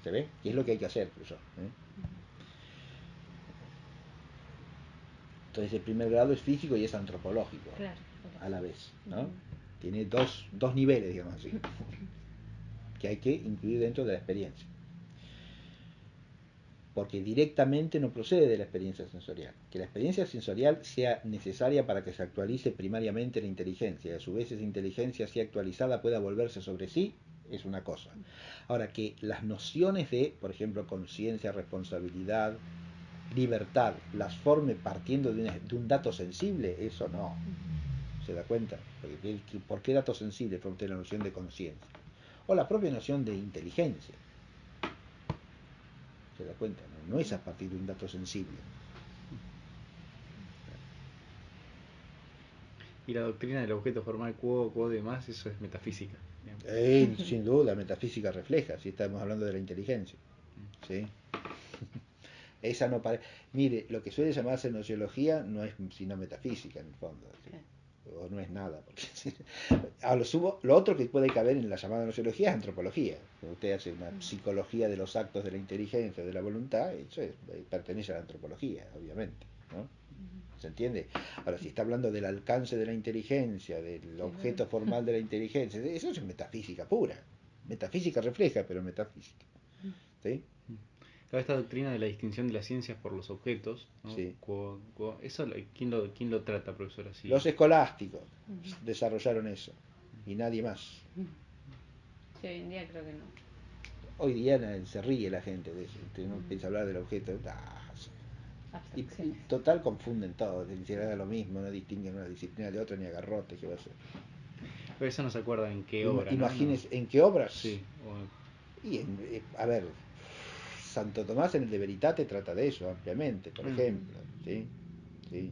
¿Se ve? Y es lo que hay que hacer, profesor. Entonces el primer grado es físico y es antropológico, claro, a la vez, ¿no? Tiene dos niveles, digamos así, que hay que incluir dentro de la experiencia. Porque directamente no procede de la experiencia sensorial. Que la experiencia sensorial sea necesaria para que se actualice primariamente la inteligencia, y a su vez esa inteligencia así actualizada pueda volverse sobre sí, es una cosa. Ahora, que las nociones de, por ejemplo, conciencia, responsabilidad, libertad, las forme partiendo de un dato sensible, eso no. ¿Se da cuenta? Porque, ¿por qué dato sensible frente a la noción de conciencia? O la propia noción de inteligencia. ¿Se da cuenta? No es a partir de un dato sensible. Y la doctrina del objeto formal quo demás, eso es metafísica. Sin duda, metafísica refleja, si estamos hablando de la inteligencia. ¿Sí? Esa no pare... Mire, lo que suele llamarse nociología no es sino metafísica en el fondo, ¿sí? O no es nada. Porque... A lo otro que puede caber en la llamada nociología es antropología. Cuando usted hace una psicología de los actos de la inteligencia, de la voluntad, eso pertenece a la antropología, obviamente, ¿no? ¿Se entiende? Ahora, si está hablando del alcance de la inteligencia, del objeto formal de la inteligencia, eso es metafísica pura. Metafísica refleja, pero metafísica. ¿Sí? Claro, esta doctrina de la distinción de las ciencias por los objetos, ¿no? Sí. Eso, quién lo trata, profesor? Así. Los escolásticos desarrollaron eso, y nadie más. Sí, hoy en día creo que no. Hoy día se ríe la gente de eso. Usted no empieza a hablar del objeto. Y total confunden todo, ni siquiera da lo mismo, no distinguen una disciplina de otra ni agarrote, ¿qué va a ser? Pero eso no se acuerda en qué obra, Imagínese, ¿no? ¿en qué obras? Sí. Y a ver, Santo Tomás en el De Veritate trata de eso ampliamente, por ejemplo, ¿sí? ¿Sí?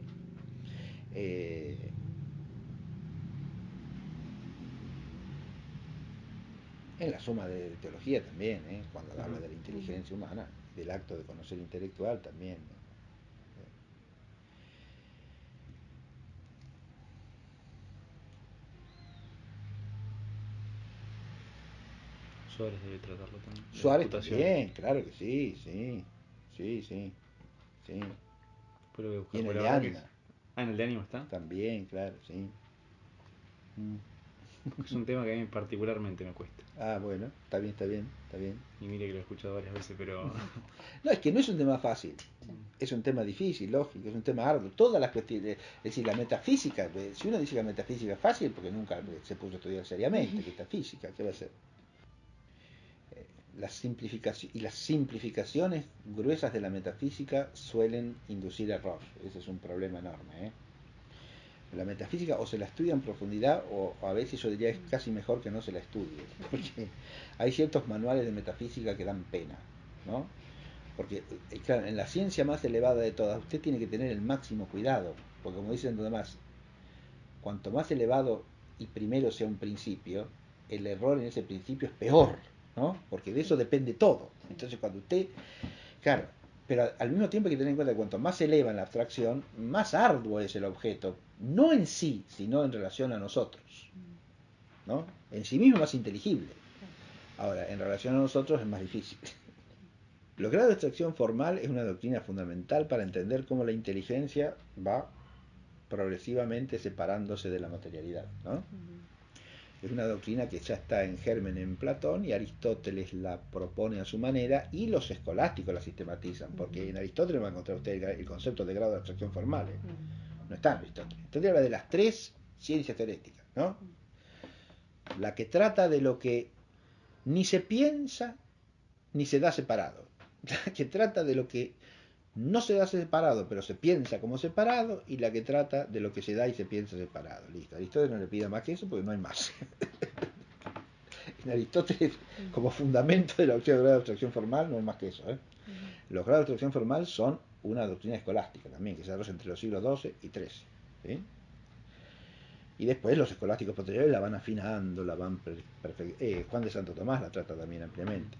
En la Suma de Teología también, cuando habla de la inteligencia humana, del acto de conocer intelectual también, ¿no? Suárez debe tratarlo también. Suárez también, claro que sí, sí, sí, sí, sí. Y en el de ánima. En el de ánima está. También, claro, sí. Es un tema que a mí particularmente me cuesta. Ah, bueno, está bien, está bien, está bien. Y mire que lo he escuchado varias veces, pero... No, es que no es un tema fácil. Es un tema difícil, lógico, es un tema arduo. Todas las cuestiones, es decir, la metafísica, si uno dice que la metafísica es fácil, porque nunca se puso a estudiar seriamente, que esta física, ¿qué va a ser? Las simplificaciones gruesas de la metafísica suelen inducir error. Ese es un problema enorme, La metafísica o se la estudia en profundidad o a veces yo diría es casi mejor que no se la estudie, porque hay ciertos manuales de metafísica que dan pena, ¿no? Porque, claro, en la ciencia más elevada de todas, usted tiene que tener el máximo cuidado, porque como dicen los demás, cuanto más elevado y primero sea un principio, el error en ese principio es peor, ¿no? Porque de eso depende todo. Entonces, cuando usted, claro, pero al mismo tiempo hay que tener en cuenta que cuanto más se eleva en la abstracción, más arduo es el objeto, no en sí, sino en relación a nosotros, ¿no? En sí mismo es más inteligible. Ahora, en relación a nosotros es más difícil. Los grados de abstracción formal es una doctrina fundamental para entender cómo la inteligencia va progresivamente separándose de la materialidad, ¿no? Es una doctrina que ya está en germen en Platón y Aristóteles la propone a su manera y los escolásticos la sistematizan, porque en Aristóteles va a encontrar usted el concepto de grado de abstracción formal. No está en Aristóteles. Aristóteles habla de las tres ciencias teoréticas, ¿no? La que trata de lo que ni se piensa ni se da separado. La que trata de lo que no se da separado, pero se piensa como separado, y la que trata de lo que se da y se piensa separado. Listo. Aristóteles no le pida más que eso porque no hay más. En Aristóteles, como fundamento de la doctrina de grado de abstracción formal, no hay más que eso. Los grados de abstracción formal son una doctrina escolástica también, que se desarrolla entre los siglos XII y XIII. ¿Sí? Y después los escolásticos posteriores la van afinando, la van Juan de Santo Tomás la trata también ampliamente.